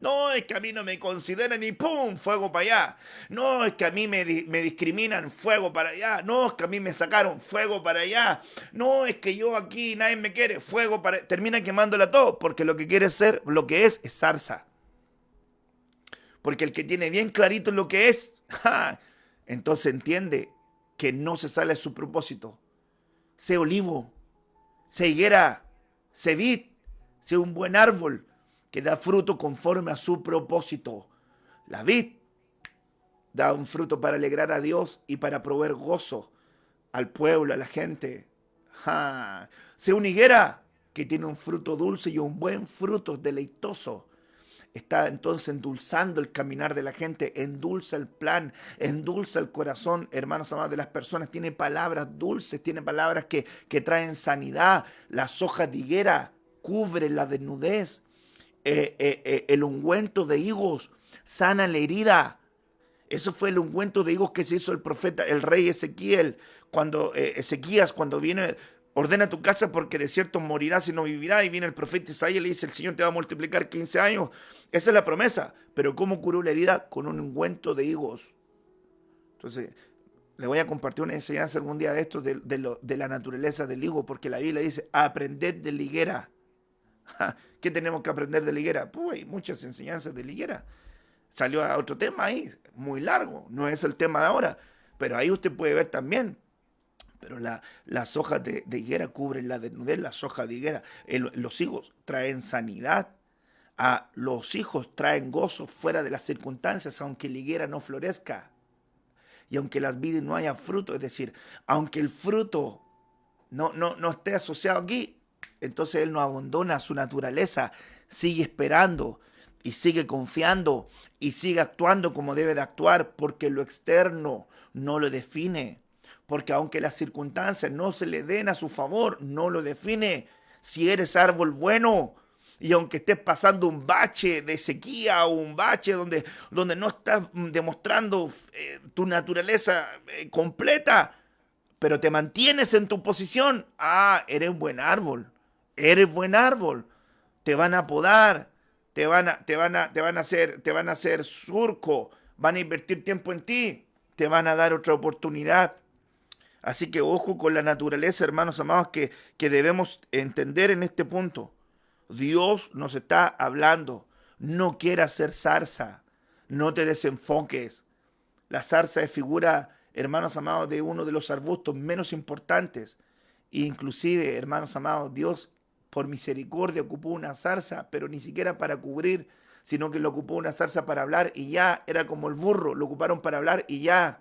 No, es que a mí no me consideran y ¡pum! Fuego para allá. No, es que a mí me discriminan, fuego para allá. No, es que a mí me sacaron, fuego para allá. No, es que yo aquí nadie me quiere, fuego para allá. Termina quemándola todo, porque lo que quiere ser, lo que es zarza. Porque el que tiene bien clarito lo que es, ¡ja! Entonces entiende que no se sale de su propósito. Sé olivo, sé higuera, sé vid, sé un buen árbol que da fruto conforme a su propósito. La vid da un fruto para alegrar a Dios y para proveer gozo al pueblo, a la gente. ¡Ja! Sé una higuera que tiene un fruto dulce y un buen fruto deleitoso. Está entonces endulzando el caminar de la gente, endulza el plan, endulza el corazón, hermanos amados, de las personas. Tiene palabras dulces, tiene palabras que traen sanidad. Las hojas de higuera cubren la desnudez. El ungüento de higos sana la herida. Eso fue el ungüento de higos que se hizo el profeta, el rey Ezequías, cuando viene, ordena tu casa porque de cierto morirás y no vivirás. Y viene el profeta Isaías y le dice, el Señor te va a multiplicar 15 años. Esa es la promesa. Pero ¿cómo curó la herida? Con un ungüento de higos. Entonces, le voy a compartir una enseñanza algún día de esto, de la naturaleza del higo, porque la Biblia dice, aprended de la higuera. ¿Qué tenemos que aprender de la higuera? Pues hay muchas enseñanzas de la higuera. Salió a otro tema ahí, muy largo, no es el tema de ahora, pero ahí usted puede ver también. Pero las hojas de higuera cubren la desnudez, las hojas de higuera. Los higos traen sanidad, los hijos traen gozo fuera de las circunstancias, aunque la higuera no florezca y aunque las vides no haya fruto, es decir, aunque el fruto no esté asociado aquí, entonces él no abandona su naturaleza, sigue esperando y sigue confiando y sigue actuando como debe de actuar, porque lo externo no lo define, porque aunque las circunstancias no se le den a su favor, no lo define. Si eres árbol bueno y aunque estés pasando un bache de sequía o un bache donde no estás demostrando tu naturaleza completa, pero te mantienes en tu posición, eres buen árbol. Eres buen árbol, te van a podar, te van a hacer surco, van a invertir tiempo en ti, te van a dar otra oportunidad. Así que ojo con la naturaleza, hermanos amados, que debemos entender en este punto. Dios nos está hablando, no quieras ser zarza, no te desenfoques. La zarza es figura, hermanos amados, de uno de los arbustos menos importantes. E inclusive, hermanos amados, Dios por misericordia ocupó una zarza, pero ni siquiera para cubrir, sino que lo ocupó una zarza para hablar y ya. Era como el burro, lo ocuparon para hablar y ya.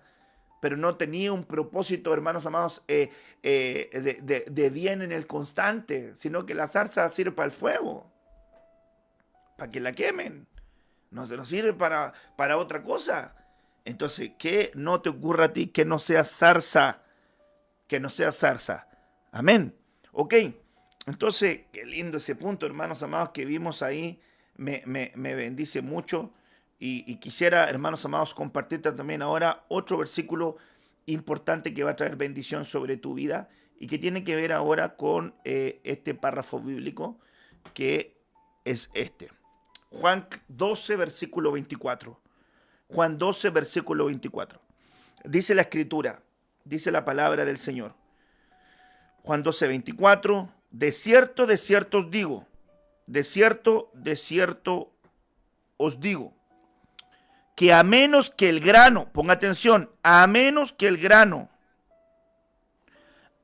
Pero no tenía un propósito, hermanos amados, de bien en el constante, sino que la zarza sirve para el fuego, para que la quemen. No se nos sirve para otra cosa. Entonces, que no te ocurra a ti que no sea zarza, que no sea zarza. Amén. Ok. Entonces, qué lindo ese punto, hermanos amados, que vimos ahí. Me bendice mucho. Y quisiera, hermanos amados, compartirte también ahora otro versículo importante que va a traer bendición sobre tu vida y que tiene que ver ahora con este párrafo bíblico, que es este. Juan 12, versículo 24. Juan 12, versículo 24. Dice la Escritura, dice la palabra del Señor. Juan 12, 24. De cierto os digo, de cierto os digo, que a menos que el grano, ponga atención, a menos que el grano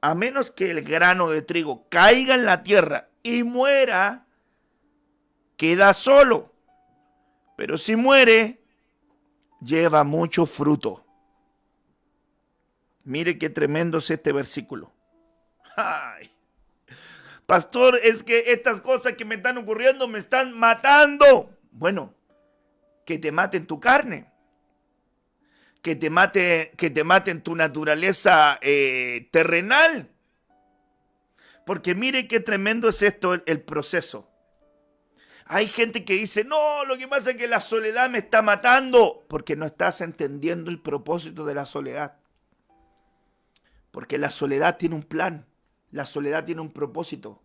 de trigo caiga en la tierra y muera, queda solo. Pero si muere, lleva mucho fruto. Mire qué tremendo es este versículo. Ay, pastor, es que estas cosas que me están ocurriendo me están matando. Bueno, que te maten tu carne, que te maten tu naturaleza terrenal. Porque mire qué tremendo es esto, el proceso. Hay gente que dice, no, lo que pasa es que la soledad me está matando, porque no estás entendiendo el propósito de la soledad. Porque la soledad tiene un plan, la soledad tiene un propósito.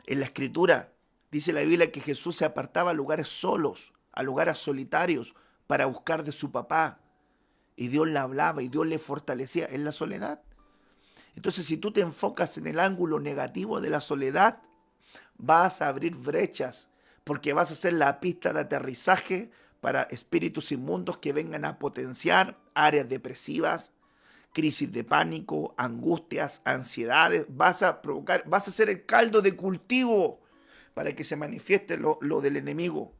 En la Escritura dice la Biblia que Jesús se apartaba a lugares solos, a lugares solitarios, para buscar de su papá. Y Dios le hablaba y Dios le fortalecía en la soledad. Entonces, si tú te enfocas en el ángulo negativo de la soledad, vas a abrir brechas, porque vas a ser la pista de aterrizaje para espíritus inmundos que vengan a potenciar áreas depresivas, crisis de pánico, angustias, ansiedades. Vas a ser el caldo de cultivo para que se manifieste lo del enemigo,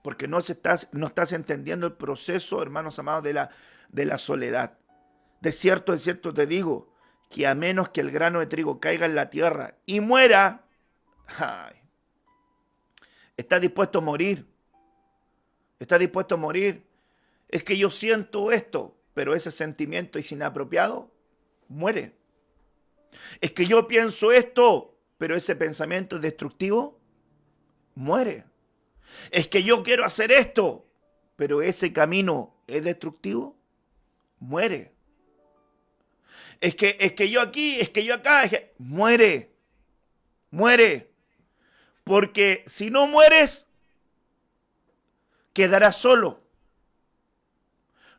porque no estás entendiendo el proceso, hermanos amados, de la soledad. De cierto te digo, que a menos que el grano de trigo caiga en la tierra y muera, ay, está dispuesto a morir. Está dispuesto a morir. Es que yo siento esto, pero ese sentimiento es inapropiado, muere. Es que yo pienso esto, pero ese pensamiento es destructivo, muere. Es que yo quiero hacer esto, pero ese camino es destructivo, muere. Es que yo aquí, es que yo acá, muere. Porque si no mueres, quedarás solo.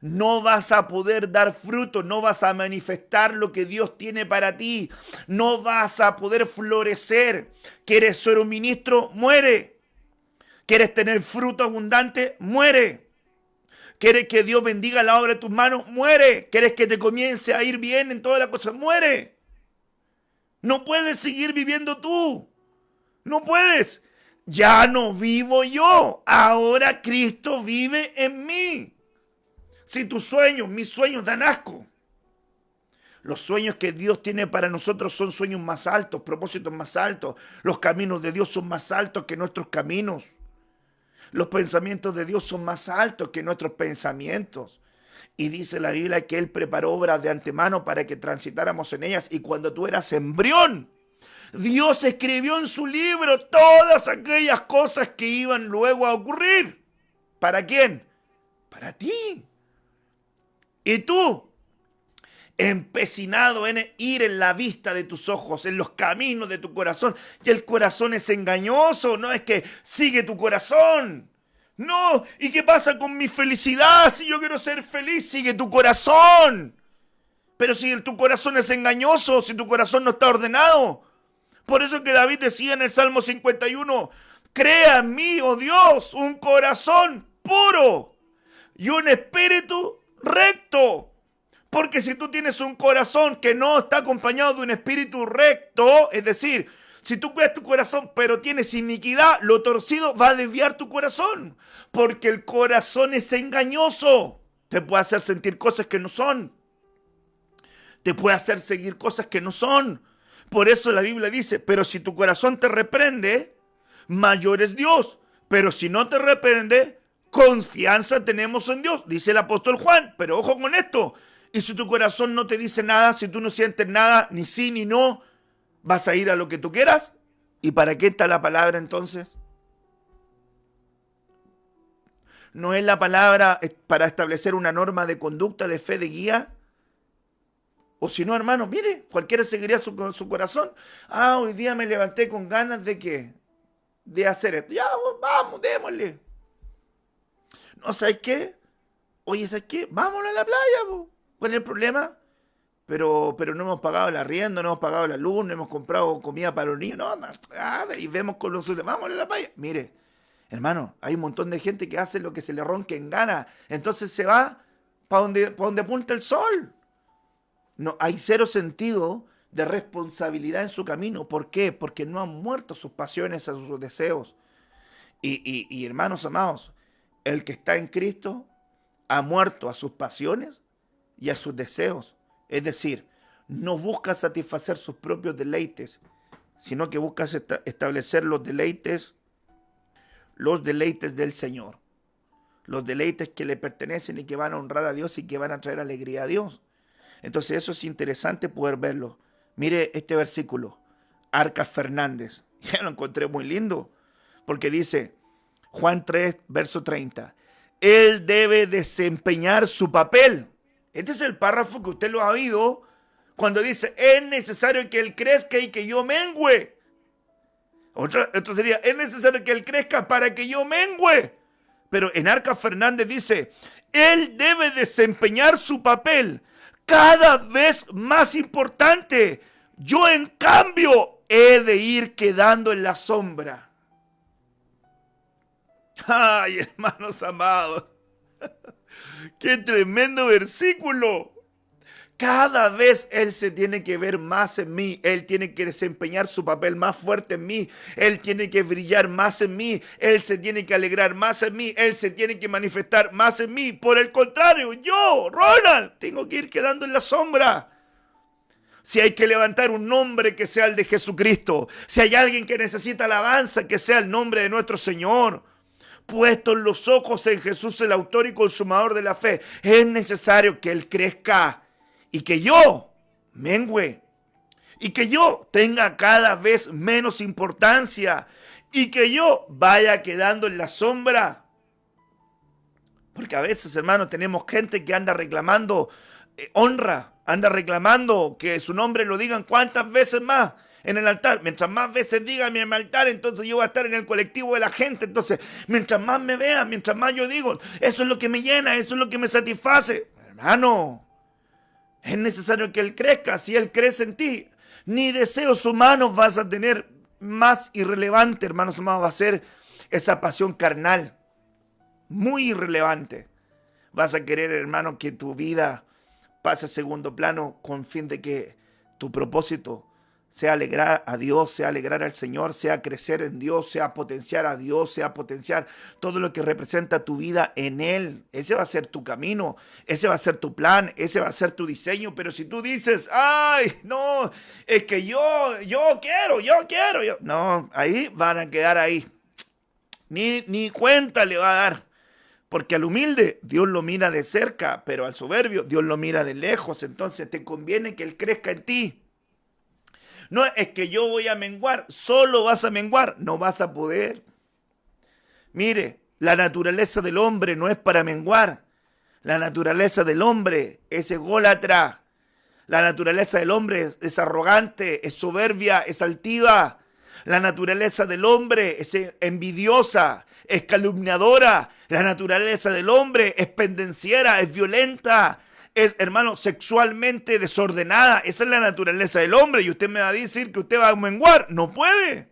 No vas a poder dar fruto, no vas a manifestar lo que Dios tiene para ti. No vas a poder florecer. ¿Quieres ser un ministro? Muere. ¿Quieres tener fruto abundante? Muere. ¿Quieres que Dios bendiga la obra de tus manos? Muere. ¿Quieres que te comience a ir bien en todas las cosas? Muere. No puedes seguir viviendo tú. No puedes. Ya no vivo yo. Ahora Cristo vive en mí. Si tus sueños, mis sueños dan asco. Los sueños que Dios tiene para nosotros son sueños más altos, propósitos más altos. Los caminos de Dios son más altos que nuestros caminos. Los pensamientos de Dios son más altos que nuestros pensamientos. Y dice la Biblia que Él preparó obras de antemano para que transitáramos en ellas. Y cuando tú eras embrión, Dios escribió en su libro todas aquellas cosas que iban luego a ocurrir. ¿Para quién? Para ti. Y tú, empecinado en ir en la vista de tus ojos, en los caminos de tu corazón. Y el corazón es engañoso, no es que sigue tu corazón. No, ¿y qué pasa con mi felicidad? Si yo quiero ser feliz, sigue tu corazón. Pero si tu corazón es engañoso, si tu corazón no está ordenado. Por eso que David decía en el Salmo 51, crea en mí, oh Dios, un corazón puro y un espíritu recto. recto. Porque si tú tienes un corazón que no está acompañado de un espíritu recto, es decir, si tú cuidas tu corazón pero tienes iniquidad, lo torcido va a desviar tu corazón. Porque el corazón es engañoso. Te puede hacer sentir cosas que no son. Te puede hacer seguir cosas que no son. Por eso la Biblia dice, pero si tu corazón te reprende, mayor es Dios. Pero si no te reprende, confianza tenemos en Dios, dice el apóstol Juan. Pero ojo con esto. Y si tu corazón no te dice nada, si tú no sientes nada, ni sí ni no, vas a ir a lo que tú quieras. ¿Y para qué está la palabra entonces? ¿No es la palabra para establecer una norma de conducta, de fe, de guía? O si no, hermano, mire, cualquiera seguiría su corazón. Ah, hoy día me levanté con ganas de ¿qué? De hacer esto. Ya, vamos, démosle. ¿No sabes qué? Oye, ¿sabes qué? Vámonos a la playa, po. ¿Cuál es el problema? Pero no hemos pagado el arriendo, no hemos pagado la luz, no hemos comprado comida para los niños. No, nada. Y vemos con los otros. Vámonos a la playa. Mire, hermano, hay un montón de gente que hace lo que se le ronque en gana. Entonces se va para donde apunta el sol. No, hay cero sentido de responsabilidad en su camino. ¿Por qué? Porque no han muerto sus pasiones, a sus deseos. Y hermanos amados, el que está en Cristo ha muerto a sus pasiones y a sus deseos. Es decir, no busca satisfacer sus propios deleites, sino que busca establecer los deleites del Señor. Los deleites que le pertenecen y que van a honrar a Dios y que van a traer alegría a Dios. Entonces eso es interesante poder verlo. Mire este versículo, Arcas Fernández. Ya lo encontré muy lindo, porque dice, Juan 3, verso 30, él debe desempeñar su papel. Este es el párrafo que usted lo ha oído cuando dice, es necesario que él crezca y que yo mengüe. Esto sería, es necesario que él crezca para que yo mengüe. Pero en Arcas Fernández dice, él debe desempeñar su papel cada vez más importante. Yo, en cambio, he de ir quedando en la sombra. Ay, hermanos amados, qué tremendo versículo. Cada vez Él se tiene que ver más en mí. Él tiene que desempeñar su papel más fuerte en mí. Él tiene que brillar más en mí. Él se tiene que alegrar más en mí. Él se tiene que manifestar más en mí. Por el contrario, yo, Ronald, tengo que ir quedando en la sombra. Si hay que levantar un nombre, que sea el de Jesucristo. Si hay alguien que necesita alabanza, que sea el nombre de nuestro Señor. Puestos los ojos en Jesús, el autor y consumador de la fe, es necesario que Él crezca y que yo mengüe, y que yo tenga cada vez menos importancia, y que yo vaya quedando en la sombra. Porque a veces, hermanos, tenemos gente que anda reclamando honra, anda reclamando que su nombre lo digan cuántas veces más en el altar. Mientras más veces diga mi altar, entonces yo voy a estar en el colectivo de la gente. Entonces, mientras más me vean, mientras más yo digo, eso es lo que me llena, eso es lo que me satisface. Hermano, es necesario que Él crezca. Si Él crece en ti, ni deseos humanos vas a tener. Más irrelevante, hermanos amados, va a ser esa pasión carnal. Muy irrelevante. Vas a querer, hermano, que tu vida pase a segundo plano con fin de que tu propósito sea alegrar a Dios, sea alegrar al Señor, sea crecer en Dios, sea potenciar a Dios, sea potenciar todo lo que representa tu vida en Él. Ese va a ser tu camino, ese va a ser tu plan, ese va a ser tu diseño. Pero si tú dices, ay, no, es que yo quiero. No, ahí van a quedar ahí. Ni cuenta le va a dar. Porque al humilde Dios lo mira de cerca, pero al soberbio Dios lo mira de lejos. Entonces te conviene que Él crezca en ti. No es que yo voy a menguar, solo vas a menguar, no vas a poder. Mire, la naturaleza del hombre no es para menguar. La naturaleza del hombre es ególatra. La naturaleza del hombre es arrogante, es soberbia, es altiva. La naturaleza del hombre es envidiosa, es calumniadora. La naturaleza del hombre es pendenciera, es violenta. Es, hermano, sexualmente desordenada. Esa es la naturaleza del hombre. Y usted me va a decir que usted va a menguar. No puede.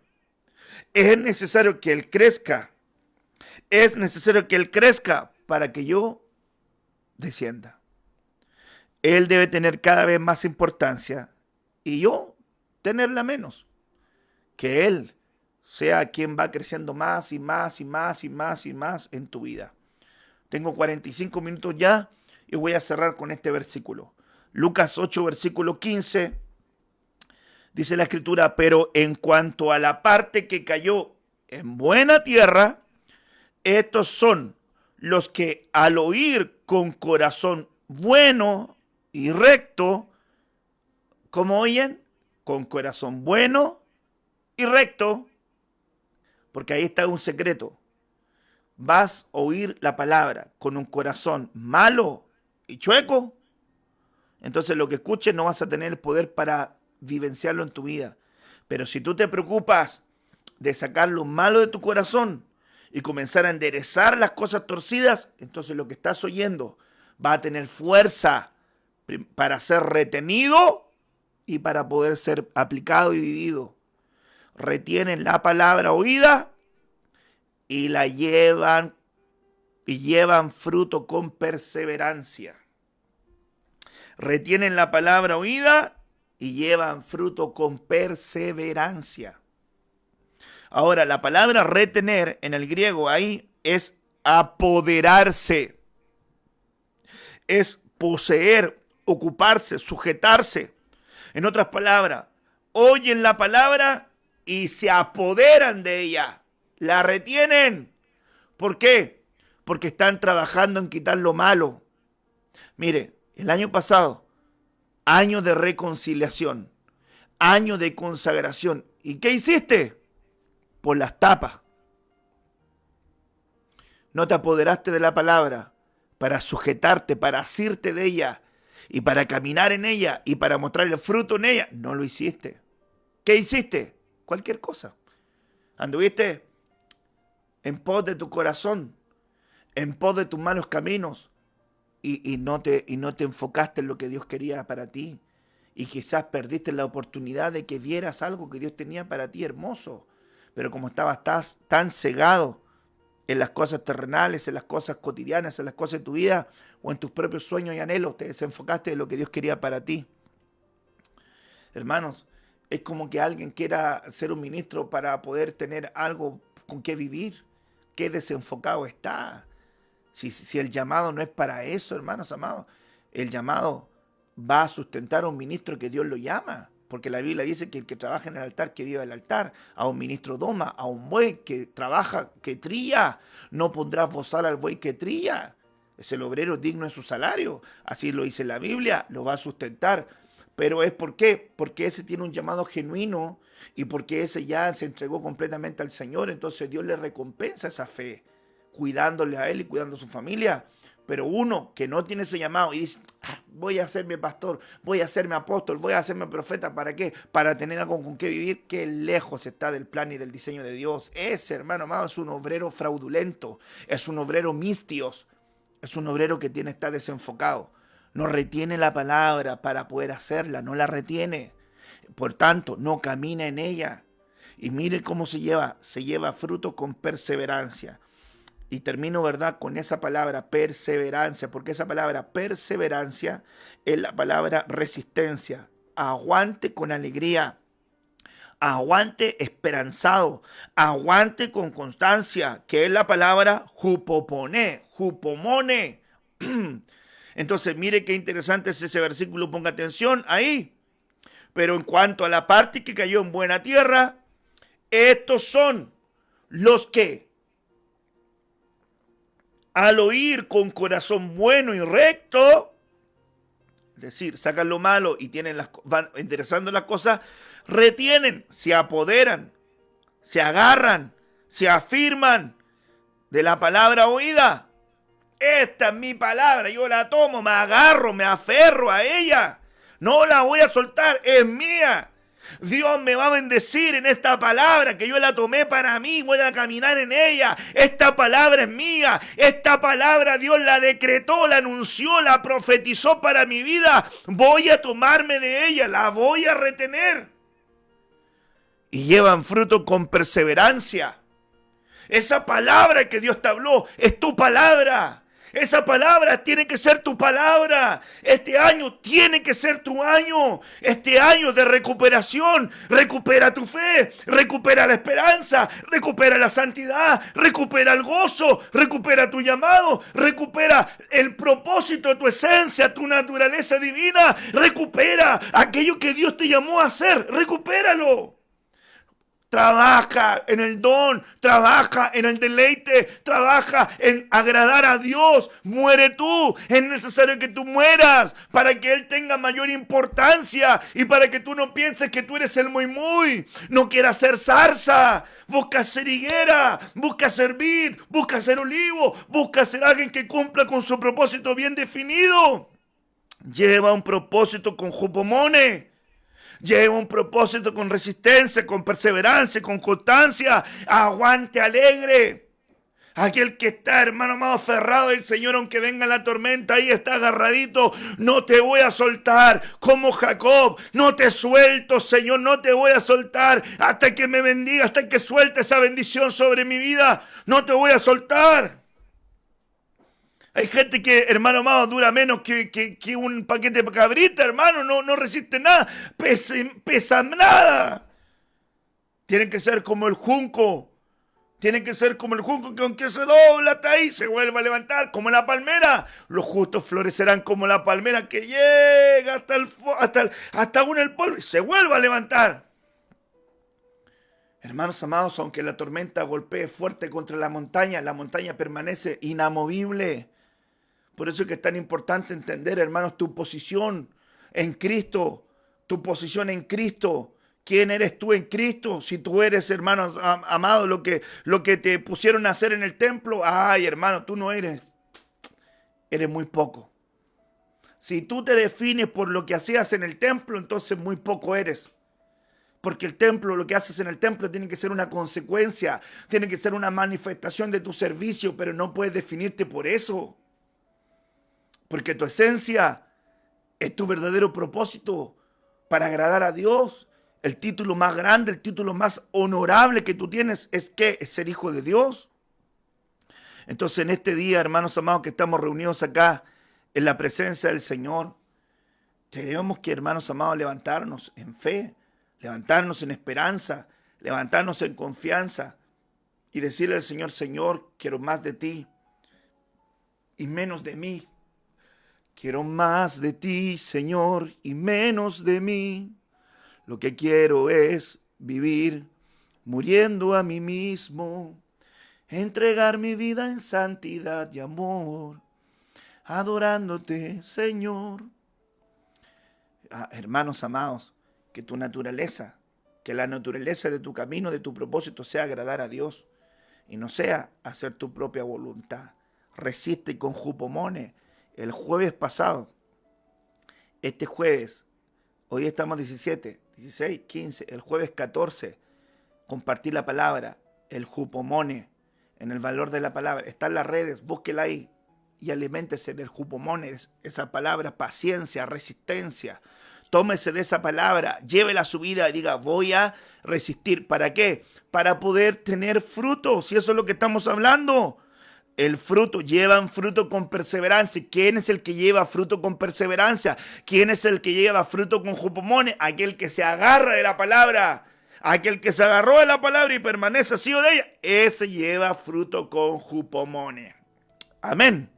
Es necesario que Él crezca. Es necesario que Él crezca para que yo descienda. Él debe tener cada vez más importancia y yo tenerla menos. Que Él sea quien va creciendo más y más y más y más y más en tu vida. Tengo 45 minutos ya y voy a cerrar con este versículo. Lucas 8, versículo 15, dice la Escritura: pero en cuanto a la parte que cayó en buena tierra, estos son los que al oír con corazón bueno y recto, ¿cómo oyen? Con corazón bueno y recto, porque ahí está un secreto. Vas a oír la palabra con un corazón malo y chueco, entonces lo que escuches no vas a tener el poder para vivenciarlo en tu vida. Pero si tú te preocupas de sacar lo malo de tu corazón y comenzar a enderezar las cosas torcidas, entonces lo que estás oyendo va a tener fuerza para ser retenido y para poder ser aplicado y vivido. Retienen la palabra oída y la llevan fruto con perseverancia. Retienen la palabra oída y llevan fruto con perseverancia. Ahora, la palabra retener en el griego ahí es apoderarse, es poseer, ocuparse, sujetarse. En otras palabras, oyen la palabra y se apoderan de ella, la retienen. ¿Por qué? Porque están trabajando en quitar lo malo. Mire, el año pasado, año de reconciliación, año de consagración. ¿Y qué hiciste? Por las tapas. No te apoderaste de la palabra para sujetarte, para asirte de ella y para caminar en ella y para mostrar el fruto en ella. No lo hiciste. ¿Qué hiciste? Cualquier cosa. Anduviste en pos de tu corazón, en pos de tus malos caminos y no te enfocaste en lo que Dios quería para ti. Y quizás perdiste la oportunidad de que vieras algo que Dios tenía para ti hermoso. Pero como estabas tan cegado en las cosas terrenales, en las cosas cotidianas, en las cosas de tu vida o en tus propios sueños y anhelos, te desenfocaste de lo que Dios quería para ti. Hermanos, es como que alguien quiera ser un ministro para poder tener algo con qué vivir. Qué desenfocado está. Si el llamado no es para eso, hermanos amados, el llamado va a sustentar a un ministro que Dios lo llama. Porque la Biblia dice que el que trabaja en el altar, que viva el altar. A un ministro doma, a un buey que trabaja, que trilla. No pondrás bozal al buey que trilla. Es el obrero digno de su salario. Así lo dice la Biblia, lo va a sustentar. Pero es ¿por qué? Porque ese tiene un llamado genuino y porque ese ya se entregó completamente al Señor. Entonces Dios le recompensa esa fe, cuidándole a él y cuidando a su familia. Pero uno que no tiene ese llamado y dice, voy a hacerme pastor, voy a hacerme apóstol, voy a hacerme profeta, ¿para qué? Para tener algo con qué vivir. Qué lejos está del plan y del diseño de Dios. Ese, hermano amado, es un obrero fraudulento, es un obrero mistios, es un obrero que está desenfocado. No retiene la palabra para poder hacerla, no la retiene. Por tanto, no camina en ella. Y mire cómo se lleva fruto con perseverancia. Y termino, ¿verdad?, con esa palabra perseverancia, porque esa palabra perseverancia es la palabra resistencia. Aguante con alegría, aguante esperanzado, aguante con constancia, que es la palabra jupopone, jupomone. Entonces, mire qué interesante es ese versículo, ponga atención ahí. Pero en cuanto a la parte que cayó en buena tierra, estos son los que al oír con corazón bueno y recto, es decir, sacan lo malo y van enderezando las cosas, retienen, se apoderan, se agarran, se afirman de la palabra oída. Esta es mi palabra, yo la tomo, me agarro, me aferro a ella. No la voy a soltar, es mía. Dios me va a bendecir en esta palabra que yo la tomé para mí, voy a caminar en ella. Esta palabra es mía, esta palabra Dios la decretó, la anunció, la profetizó para mi vida. Voy a tomarme de ella, la voy a retener. Y llevan fruto con perseverancia. Esa palabra que Dios te habló es tu palabra. Esa palabra tiene que ser tu palabra. Este año tiene que ser tu año. Este año de recuperación. Recupera tu fe, recupera la esperanza, recupera la santidad, recupera el gozo, recupera tu llamado, recupera el propósito de tu esencia, tu naturaleza divina. Recupera aquello que Dios te llamó a hacer. Recupéralo. Trabaja en el don, trabaja en el deleite, trabaja en agradar a Dios. Muere tú, es necesario que tú mueras para que Él tenga mayor importancia y para que tú no pienses que tú eres el muy. No quieras ser zarza, busca ser higuera, busca ser vid, busca ser olivo, busca ser alguien que cumpla con su propósito bien definido. Lleva un propósito con jupomone. Lleva un propósito con resistencia, con perseverancia, con constancia. Aguante alegre. Aquel que está, hermano amado, aferrado del Señor, aunque venga la tormenta, ahí está agarradito. No te voy a soltar, como Jacob. No te suelto, Señor, no te voy a soltar hasta que me bendiga, hasta que suelte esa bendición sobre mi vida. No te voy a soltar. Hay gente que, hermano amado, dura menos que un paquete de cabrita, hermano. No resiste nada. Pesa nada. Tienen que ser como el junco. Tienen que ser como el junco que aunque se dobla hasta ahí, se vuelve a levantar. Como la palmera. Los justos florecerán como la palmera que llega hasta aún el polvo y se vuelve a levantar. Hermanos amados, aunque la tormenta golpee fuerte contra la montaña permanece inamovible. Por eso es que es tan importante entender, hermanos, tu posición en Cristo. Tu posición en Cristo. ¿Quién eres tú en Cristo? Si tú eres, hermanos amados, lo que te pusieron a hacer en el templo. Ay, hermano, tú no eres. Eres muy poco. Si tú te defines por lo que hacías en el templo, entonces muy poco eres. Porque el templo, lo que haces en el templo tiene que ser una consecuencia. Tiene que ser una manifestación de tu servicio, pero no puedes definirte por eso. Porque tu esencia es tu verdadero propósito para agradar a Dios. El título más grande, el título más honorable que tú tienes es ¿qué? Es ser hijo de Dios. Entonces en este día, hermanos amados, que estamos reunidos acá en la presencia del Señor, tenemos que, hermanos amados, levantarnos en fe, levantarnos en esperanza, levantarnos en confianza y decirle al Señor, Señor, quiero más de ti y menos de mí. Quiero más de ti, Señor, y menos de mí. Lo que quiero es vivir muriendo a mí mismo, entregar mi vida en santidad y amor, adorándote, Señor. Hermanos amados, que tu naturaleza, que la naturaleza de tu camino, de tu propósito sea agradar a Dios y no sea hacer tu propia voluntad. Resiste con jupomone. El jueves pasado, este jueves, hoy estamos 17, 16, 15, el jueves 14, compartí la palabra, el jupomone, en el valor de la palabra. Está en las redes, búsquela ahí y aliméntese del jupomone, esa palabra, paciencia, resistencia. Tómese de esa palabra, llévela a su vida y diga, voy a resistir. ¿Para qué? Para poder tener fruto, si eso es lo que estamos hablando. El fruto, llevan fruto con perseverancia. ¿Quién es el que lleva fruto con perseverancia? ¿Quién es el que lleva fruto con jupomone? Aquel que se agarra de la palabra. Aquel que se agarró de la palabra y permanece así o de ella. Ese lleva fruto con jupomone. Amén.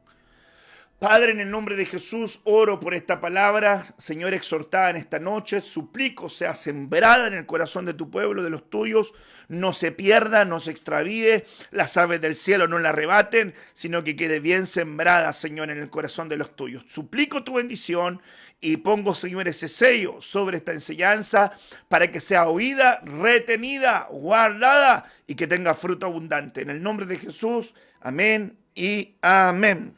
Padre, en el nombre de Jesús, oro por esta palabra, Señor, exhortada en esta noche. Suplico sea sembrada en el corazón de tu pueblo, de los tuyos. No se pierda, no se extravíe. Las aves del cielo no la arrebaten, sino que quede bien sembrada, Señor, en el corazón de los tuyos. Suplico tu bendición y pongo, Señor, ese sello sobre esta enseñanza para que sea oída, retenida, guardada y que tenga fruto abundante. En el nombre de Jesús, amén y amén.